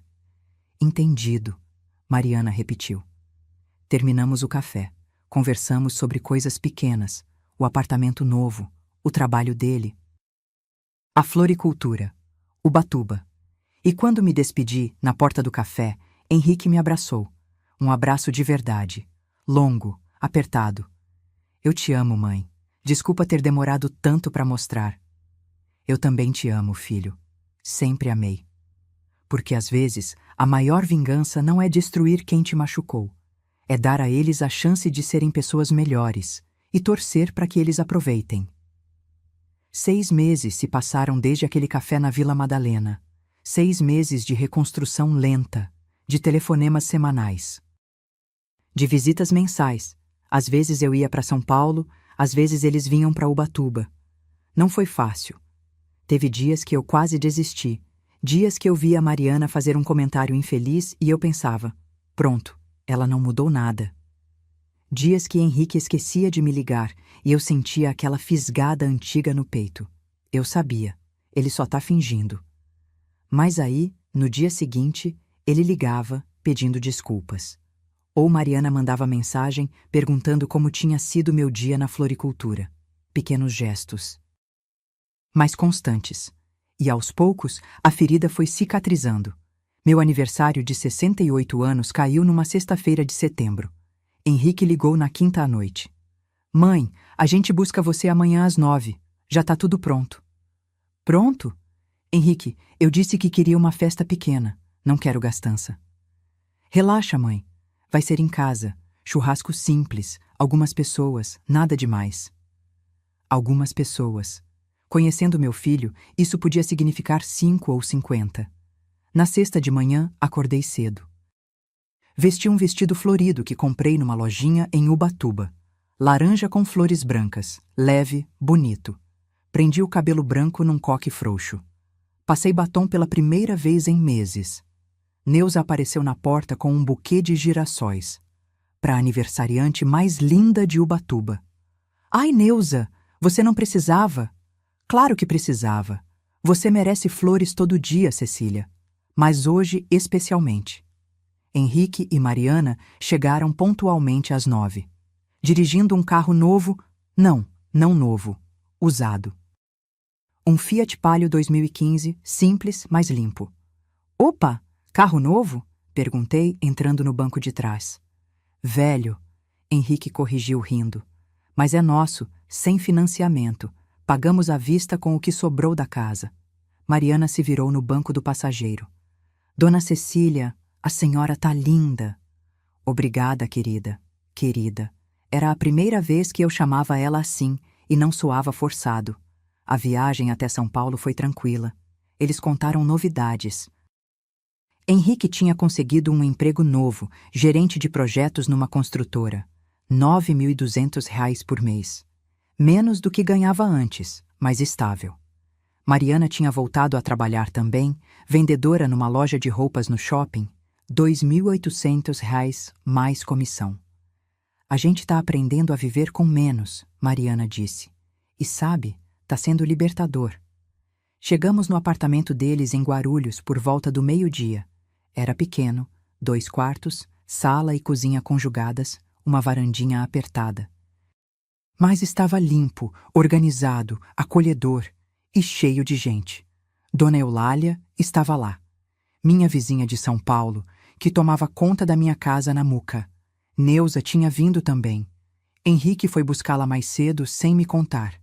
Entendido, Mariana repetiu. Terminamos o café. Conversamos sobre coisas pequenas, o apartamento novo, o trabalho dele, a floricultura, Ubatuba. E quando me despedi, na porta do café, Henrique me abraçou. Um abraço de verdade, longo, apertado. Eu te amo, mãe. Desculpa ter demorado tanto para mostrar. Eu também te amo, filho. Sempre amei. Porque às vezes, a maior vingança não é destruir quem te machucou. É dar a eles a chance de serem pessoas melhores e torcer para que eles aproveitem. 6 meses se passaram desde aquele café na Vila Madalena. 6 meses de reconstrução lenta, de telefonemas semanais, de visitas mensais. Às vezes eu ia para São Paulo, às vezes eles vinham para Ubatuba. Não foi fácil. Teve dias que eu quase desisti, dias que eu via a Mariana fazer um comentário infeliz e eu pensava, pronto, ela não mudou nada. Dias que Henrique esquecia de me ligar e eu sentia aquela fisgada antiga no peito. Eu sabia, ele só tá fingindo. Mas aí, no dia seguinte, ele ligava, pedindo desculpas. Ou Mariana mandava mensagem perguntando como tinha sido meu dia na floricultura. Pequenos gestos, mas constantes. E aos poucos, a ferida foi cicatrizando. Meu aniversário de 68 anos caiu numa sexta-feira de setembro. Henrique ligou na quinta à noite. Mãe, a gente busca você amanhã às 9. Já tá tudo pronto. Pronto? Henrique, eu disse que queria uma festa pequena. Não quero gastança. Relaxa, mãe. Vai ser em casa. Churrasco simples. Algumas pessoas. Nada demais. Algumas pessoas. Conhecendo meu filho, isso podia significar 5 ou 50. Na sexta de manhã, acordei cedo. Vesti um vestido florido que comprei numa lojinha em Ubatuba. Laranja com flores brancas, leve, bonito. Prendi o cabelo branco num coque frouxo. Passei batom pela primeira vez em meses. Neuza apareceu na porta com um buquê de girassóis. Para a aniversariante mais linda de Ubatuba. Ai, Neuza, você não precisava? Claro que precisava. Você merece flores todo dia, Cecília. Mas hoje especialmente. Henrique e Mariana chegaram pontualmente às 9. Dirigindo um carro novo, não novo, usado. Um Fiat Palio 2015, simples, mas limpo. Opa, carro novo? Perguntei, entrando no banco de trás. Velho, Henrique corrigiu rindo. Mas é nosso, sem financiamento. Pagamos à vista com o que sobrou da casa. Mariana se virou no banco do passageiro. Dona Cecília, a senhora tá linda. Obrigada, querida. Querida. Era a primeira vez que eu chamava ela assim e não soava forçado. A viagem até São Paulo foi tranquila. Eles contaram novidades. Henrique tinha conseguido um emprego novo, gerente de projetos numa construtora. R$ 9.200 por mês. Menos do que ganhava antes, mas estável. Mariana tinha voltado a trabalhar também, vendedora numa loja de roupas no shopping. R$ 2.800 mais comissão. A gente tá aprendendo a viver com menos, Mariana disse. E sabe, tá sendo libertador. Chegamos no apartamento deles em Guarulhos por volta do meio-dia. Era pequeno, 2 quartos, sala e cozinha conjugadas, uma varandinha apertada. Mas estava limpo, organizado, acolhedor e cheio de gente. Dona Eulália estava lá. Minha vizinha de São Paulo, que tomava conta da minha casa na Muca. Neuza tinha vindo também. Henrique foi buscá-la mais cedo sem me contar.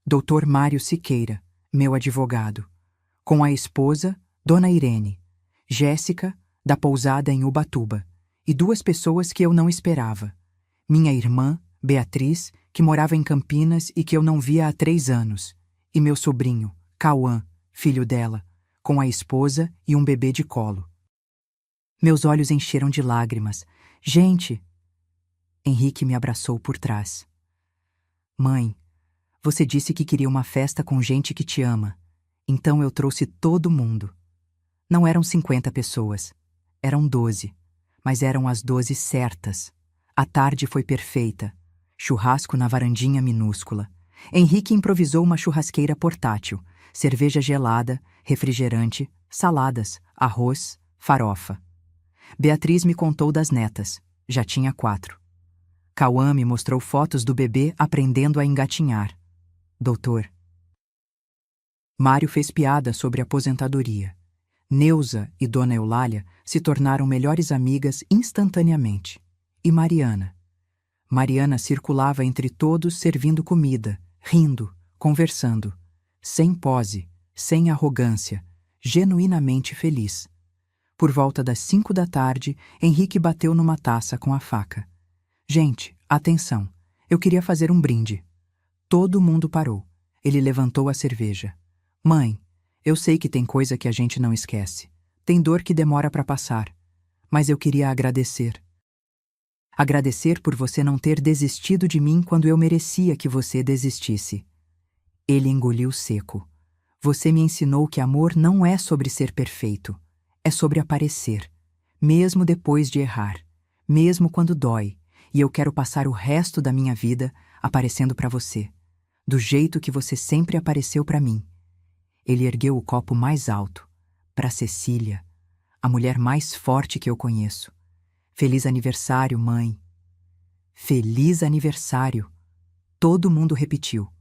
Dr. Mário Siqueira, meu advogado. Com a esposa, Dona Irene. Jéssica, da pousada em Ubatuba. E 2 pessoas que eu não esperava. Minha irmã, Beatriz, que morava em Campinas e que eu não via há 3 anos. E meu sobrinho, Cauã, filho dela, com a esposa e um bebê de colo. Meus olhos encheram de lágrimas. Gente, Henrique me abraçou por trás. Mãe, você disse que queria uma festa com gente que te ama. Então eu trouxe todo mundo. Não eram 50 pessoas. Eram 12. Mas eram as 12 certas. A tarde foi perfeita. Churrasco na varandinha minúscula. Henrique improvisou uma churrasqueira portátil. Cerveja gelada, refrigerante, saladas, arroz, farofa. Beatriz me contou das netas. Já tinha 4. Cauã me mostrou fotos do bebê aprendendo a engatinhar. Doutor. Mário fez piada sobre aposentadoria. Neuza e Dona Eulália se tornaram melhores amigas instantaneamente. E Mariana? Mariana circulava entre todos servindo comida, rindo, conversando. Sem pose, sem arrogância, genuinamente feliz. Por volta das 5 da tarde, Henrique bateu numa taça com a faca. Gente, atenção, eu queria fazer um brinde. Todo mundo parou. Ele levantou a cerveja. Mãe, eu sei que tem coisa que a gente não esquece. Tem dor que demora para passar. Mas eu queria agradecer. Agradecer por você não ter desistido de mim quando eu merecia que você desistisse. Ele engoliu seco. Você me ensinou que amor não é sobre ser perfeito. É sobre aparecer. Mesmo depois de errar. Mesmo quando dói. E eu quero passar o resto da minha vida aparecendo para você. Do jeito que você sempre apareceu para mim. Ele ergueu o copo mais alto. Para Cecília, a mulher mais forte que eu conheço. Feliz aniversário, mãe. Feliz aniversário. Todo mundo repetiu.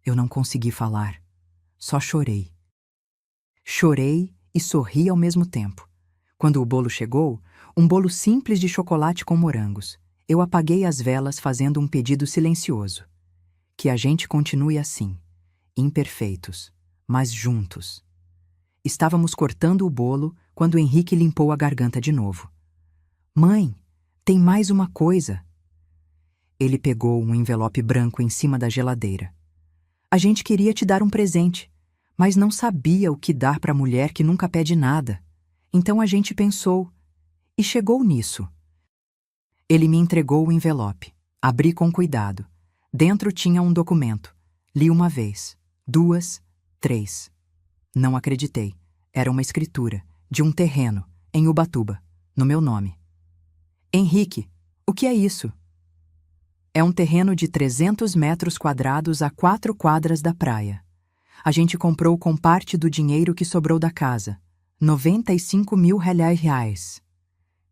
Eu não consegui falar. Só chorei. Chorei e sorri ao mesmo tempo. Quando o bolo chegou, um bolo simples de chocolate com morangos, eu apaguei as velas fazendo um pedido silencioso. Que a gente continue assim, imperfeitos, mas juntos. Estávamos cortando o bolo quando Henrique limpou a garganta de novo. Mãe, tem mais uma coisa. Ele pegou um envelope branco em cima da geladeira. A gente queria te dar um presente, mas não sabia o que dar para a mulher que nunca pede nada. Então a gente pensou, e chegou nisso. Ele me entregou o envelope. Abri com cuidado. Dentro tinha um documento. Li uma vez, 2, 3. Não acreditei. Era uma escritura, de um terreno, em Ubatuba, no meu nome. Henrique, o que é isso? É um terreno de 300 metros quadrados a 4 quadras da praia. A gente comprou com parte do dinheiro que sobrou da casa. 95 mil reais.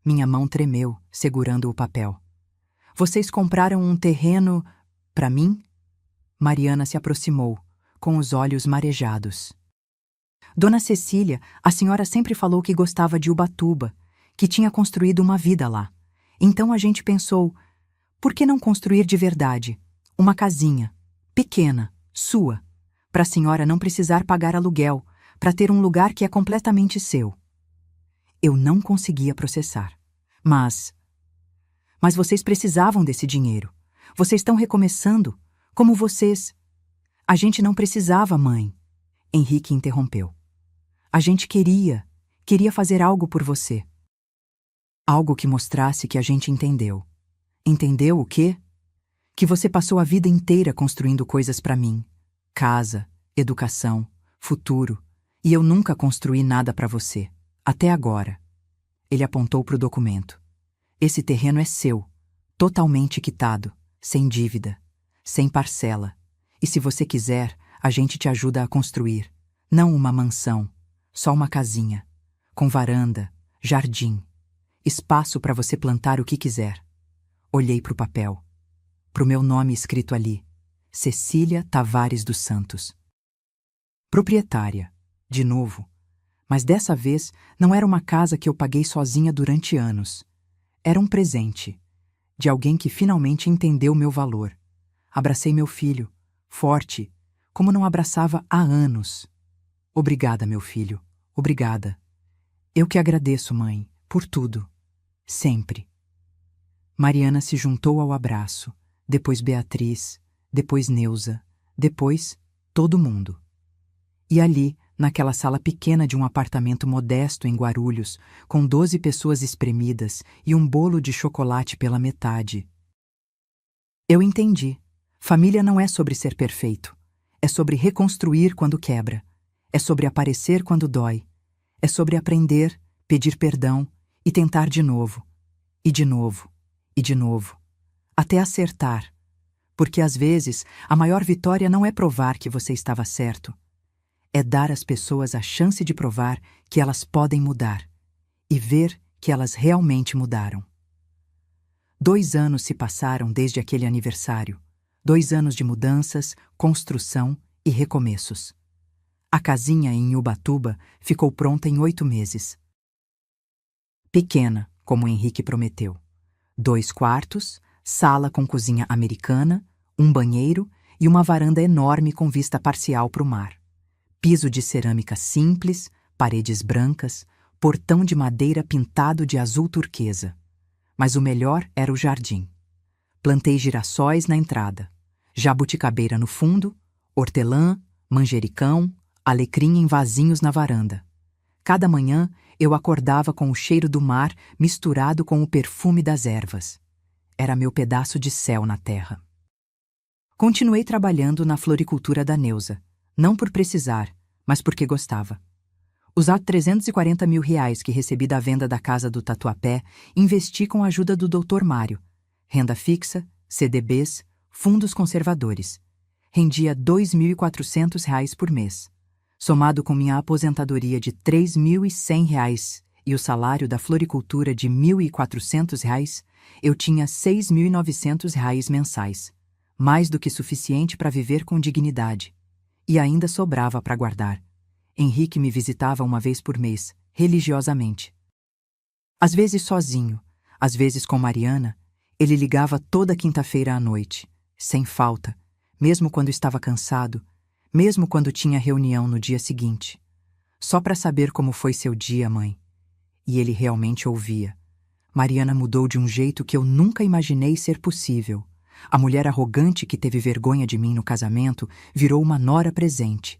Minha mão tremeu, segurando o papel. Vocês compraram um terreno para mim? Mariana se aproximou, com os olhos marejados. Dona Cecília, a senhora sempre falou que gostava de Ubatuba, que tinha construído uma vida lá. Então a gente pensou, por que não construir de verdade? Uma casinha, pequena, sua, para a senhora não precisar pagar aluguel, para ter um lugar que é completamente seu. Eu não conseguia processar. Mas vocês precisavam desse dinheiro. Vocês estão recomeçando, como vocês... A gente não precisava, mãe. Henrique interrompeu. A gente queria fazer algo por você. Algo que mostrasse que a gente entendeu. Entendeu o quê? Que você passou a vida inteira construindo coisas para mim. Casa, educação, futuro. E eu nunca construí nada para você. Até agora. Ele apontou para o documento. Esse terreno é seu. Totalmente quitado. Sem dívida. Sem parcela. E se você quiser, a gente te ajuda a construir. Não uma mansão. Só uma casinha. Com varanda, jardim. Espaço para você plantar o que quiser. Olhei para o papel. Para o meu nome escrito ali. Cecília Tavares dos Santos. Proprietária. De novo. Mas dessa vez não era uma casa que eu paguei sozinha durante anos. Era um presente. De alguém que finalmente entendeu meu valor. Abracei meu filho. Forte. Como não abraçava há anos. Obrigada, meu filho. Obrigada. Eu que agradeço, mãe, por tudo. Sempre. Mariana se juntou ao abraço. Depois Beatriz. Depois Neuza. Depois todo mundo. E ali, naquela sala pequena de um apartamento modesto em Guarulhos, com 12 pessoas espremidas e um bolo de chocolate pela metade, Eu entendi. Família não é sobre ser perfeito. É sobre reconstruir quando quebra. É sobre aparecer quando dói. É sobre aprender, pedir perdão e tentar de novo. E de novo. E de novo. Até acertar. Porque às vezes a maior vitória não é provar que você estava certo. É dar às pessoas a chance de provar que elas podem mudar. E ver que elas realmente mudaram. 2 anos se passaram desde aquele aniversário. 2 anos de mudanças, construção e recomeços. A casinha em Ubatuba ficou pronta em 8 meses. Pequena, como Henrique prometeu. 2 quartos, sala com cozinha americana, um banheiro e uma varanda enorme com vista parcial para o mar. Piso de cerâmica simples, paredes brancas, portão de madeira pintado de azul turquesa. Mas o melhor era o jardim. Plantei girassóis na entrada, jabuticabeira no fundo, hortelã, manjericão, alecrim em vasinhos na varanda. Cada manhã eu acordava com o cheiro do mar misturado com o perfume das ervas. Era meu pedaço de céu na terra. Continuei trabalhando na floricultura da Neuza, não por precisar, mas porque gostava. Os R$ 340 mil que recebi da venda da casa do Tatuapé, investi com a ajuda do Dr. Mário. Renda fixa, CDBs, fundos conservadores. Rendia R$ 2.400 por mês. Somado com minha aposentadoria de R$ 3.100 e o salário da floricultura de R$ 1.400, eu tinha R$ 6.900 mensais. Mais do que suficiente para viver com dignidade. E ainda sobrava para guardar. Henrique me visitava uma vez por mês, religiosamente. Às vezes sozinho, às vezes com Mariana, ele ligava toda quinta-feira à noite, sem falta, mesmo quando estava cansado, mesmo quando tinha reunião no dia seguinte. Só para saber como foi seu dia, mãe. E ele realmente ouvia. Mariana mudou de um jeito que eu nunca imaginei ser possível. A mulher arrogante que teve vergonha de mim no casamento virou uma nora presente.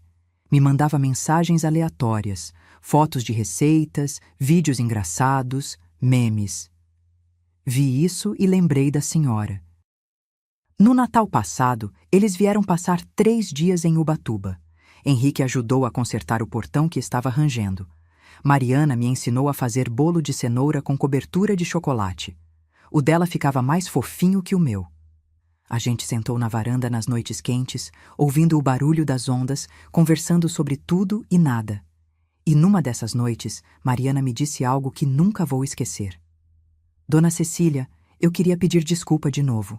Me mandava mensagens aleatórias, fotos de receitas, vídeos engraçados, memes. Vi isso e lembrei da senhora. No Natal passado, eles vieram passar 3 dias em Ubatuba. Henrique ajudou a consertar o portão que estava rangendo. Mariana me ensinou a fazer bolo de cenoura com cobertura de chocolate. O dela ficava mais fofinho que o meu. A gente sentou na varanda nas noites quentes, ouvindo o barulho das ondas, conversando sobre tudo e nada. E numa dessas noites, Mariana me disse algo que nunca vou esquecer. Dona Cecília, eu queria pedir desculpa de novo.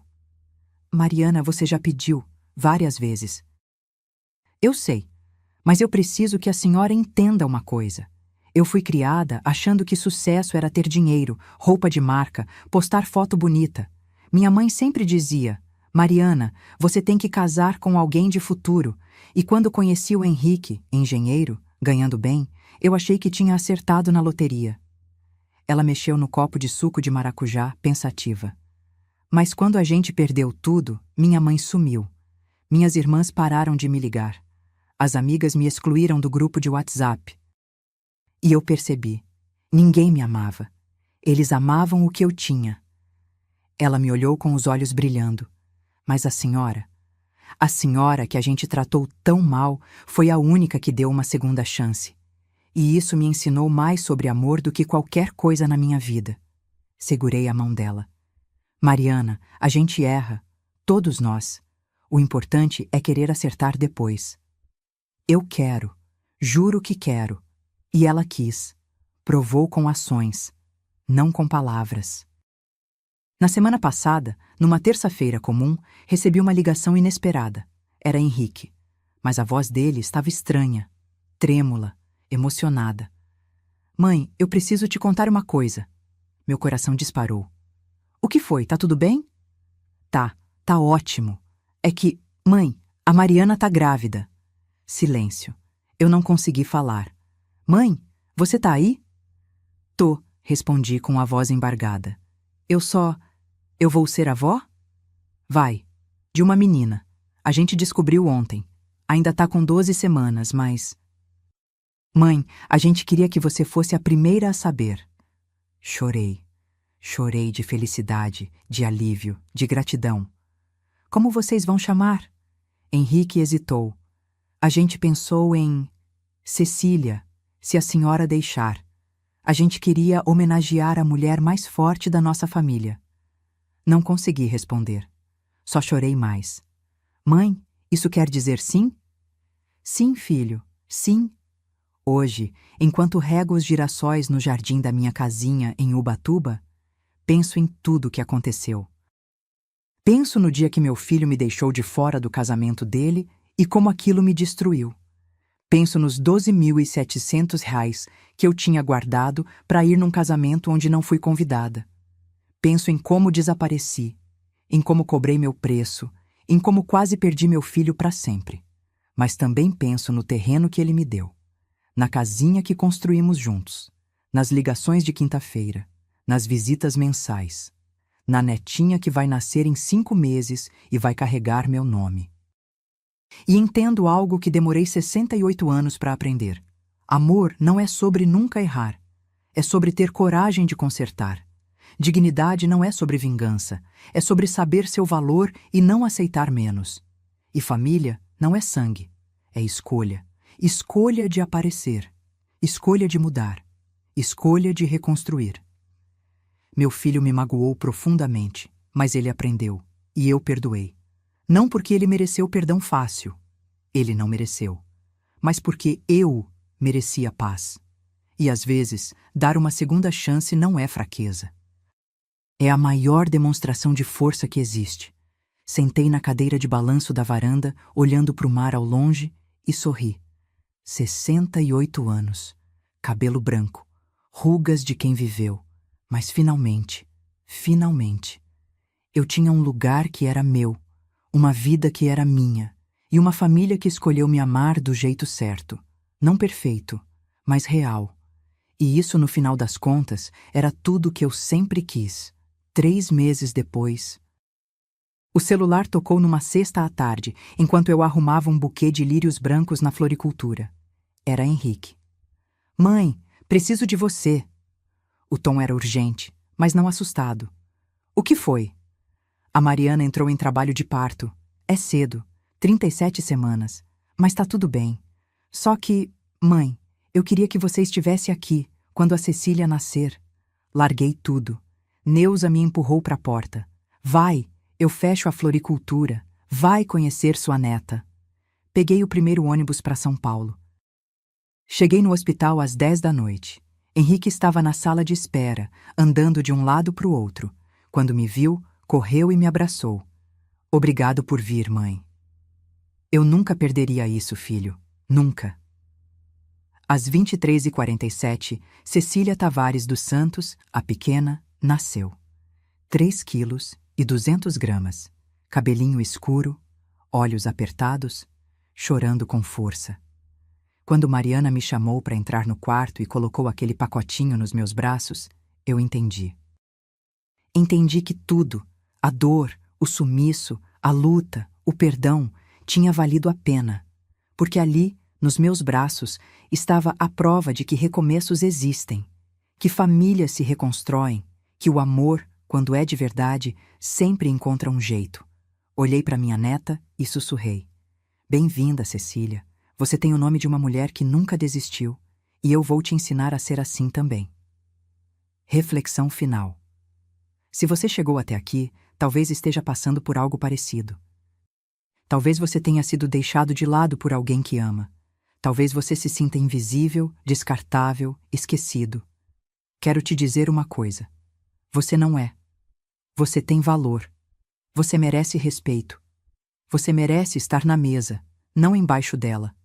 Mariana, você já pediu, várias vezes. Eu sei, mas eu preciso que a senhora entenda uma coisa. Eu fui criada achando que sucesso era ter dinheiro, roupa de marca, postar foto bonita. Minha mãe sempre dizia: Mariana, você tem que casar com alguém de futuro. E quando conheci o Henrique, engenheiro, ganhando bem, eu achei que tinha acertado na loteria. Ela mexeu no copo de suco de maracujá, pensativa. Mas quando a gente perdeu tudo, minha mãe sumiu. Minhas irmãs pararam de me ligar. As amigas me excluíram do grupo de WhatsApp. E eu percebi. Ninguém me amava. Eles amavam o que eu tinha. Ela me olhou com os olhos brilhando. Mas a senhora que a gente tratou tão mal, foi a única que deu uma segunda chance. E isso me ensinou mais sobre amor do que qualquer coisa na minha vida. Segurei a mão dela. Mariana, a gente erra. Todos nós. O importante é querer acertar depois. Eu quero. Juro que quero. E ela quis. Provou com ações. Não com palavras. Na semana passada, numa terça-feira comum, recebi uma ligação inesperada. Era Henrique. Mas a voz dele estava estranha, trêmula, emocionada. Mãe, eu preciso te contar uma coisa. Meu coração disparou. O que foi? Tá tudo bem? Tá ótimo. É que, mãe, a Mariana tá grávida. Silêncio. Eu não consegui falar. Mãe, você tá aí? Tô, respondi com a voz embargada. Eu vou ser avó? Vai. De uma menina. A gente descobriu ontem. Ainda tá com 12 semanas, mas... Mãe, a gente queria que você fosse a primeira a saber. Chorei. Chorei de felicidade, de alívio, de gratidão. Como vocês vão chamar? Henrique hesitou. A gente pensou em Cecília, se a senhora deixar. A gente queria homenagear a mulher mais forte da nossa família. Não consegui responder. Só chorei mais. Mãe, isso quer dizer sim? Sim, filho, sim. Hoje, enquanto rego os girassóis no jardim da minha casinha em Ubatuba, penso em tudo o que aconteceu. Penso no dia que meu filho me deixou de fora do casamento dele e como aquilo me destruiu. Penso nos R$ 12.700 que eu tinha guardado para ir num casamento onde não fui convidada. Penso em como desapareci, em como cobrei meu preço, em como quase perdi meu filho para sempre. Mas também penso no terreno que ele me deu, na casinha que construímos juntos, nas ligações de quinta-feira, nas visitas mensais, na netinha que vai nascer em 5 meses e vai carregar meu nome. E entendo algo que demorei 68 anos para aprender. Amor não é sobre nunca errar. É sobre ter coragem de consertar. Dignidade não é sobre vingança. É sobre saber seu valor e não aceitar menos. E família não é sangue. É escolha. Escolha de aparecer. Escolha de mudar. Escolha de reconstruir. Meu filho me magoou profundamente, mas ele aprendeu. E eu perdoei. Não porque ele mereceu perdão fácil. Ele não mereceu. Mas porque eu merecia paz. E às vezes, dar uma segunda chance não é fraqueza. É a maior demonstração de força que existe. Sentei na cadeira de balanço da varanda, olhando para o mar ao longe, e sorri. 68 anos. Cabelo branco. Rugas de quem viveu. Mas finalmente, eu tinha um lugar que era meu. Uma vida que era minha, e uma família que escolheu me amar do jeito certo. Não perfeito, mas real. E isso, no final das contas, era tudo o que eu sempre quis. 3 meses depois... O celular tocou numa sexta à tarde, enquanto eu arrumava um buquê de lírios brancos na floricultura. Era Henrique. Mãe, preciso de você. O tom era urgente, mas não assustado. O que foi? A Mariana entrou em trabalho de parto. É cedo, 37 semanas, mas tá tudo bem. Só que, mãe, eu queria que você estivesse aqui, quando a Cecília nascer. Larguei tudo. Neuza me empurrou para a porta. Vai, eu fecho a floricultura. Vai conhecer sua neta. Peguei o primeiro ônibus para São Paulo. Cheguei no hospital às 10 da noite. Henrique estava na sala de espera, andando de um lado para o outro. Quando me viu, correu e me abraçou. Obrigado por vir, mãe. Eu nunca perderia isso, filho. Nunca. Às 23h47, Cecília Tavares dos Santos, a pequena, nasceu. 3,2 kg. Cabelinho escuro, olhos apertados, chorando com força. Quando Mariana me chamou para entrar no quarto e colocou aquele pacotinho nos meus braços, eu entendi. Entendi que tudo, a dor, o sumiço, a luta, o perdão, tinha valido a pena, porque ali, nos meus braços, estava a prova de que recomeços existem, que famílias se reconstroem, que o amor, quando é de verdade, sempre encontra um jeito. Olhei para minha neta e sussurrei. Bem-vinda, Cecília. Você tem o nome de uma mulher que nunca desistiu, e eu vou te ensinar a ser assim também. Reflexão final. Se você chegou até aqui, talvez esteja passando por algo parecido. Talvez você tenha sido deixado de lado por alguém que ama. Talvez você se sinta invisível, descartável, esquecido. Quero te dizer uma coisa. Você não é. Você tem valor. Você merece respeito. Você merece estar na mesa, não embaixo dela.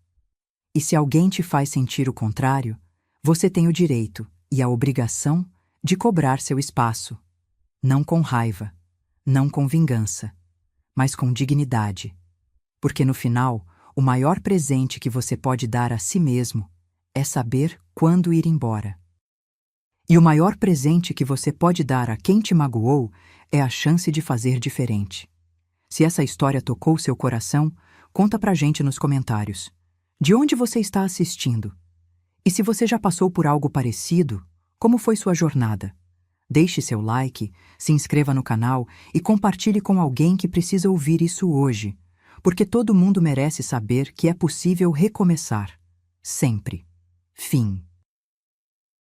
E se alguém te faz sentir o contrário, você tem o direito e a obrigação de cobrar seu espaço. Não com raiva, não com vingança, mas com dignidade. Porque no final, o maior presente que você pode dar a si mesmo é saber quando ir embora. E o maior presente que você pode dar a quem te magoou é a chance de fazer diferente. Se essa história tocou seu coração, conta pra gente nos comentários. De onde você está assistindo? E se você já passou por algo parecido, como foi sua jornada? Deixe seu like, se inscreva no canal e compartilhe com alguém que precisa ouvir isso hoje, porque todo mundo merece saber que é possível recomeçar. Sempre. Fim.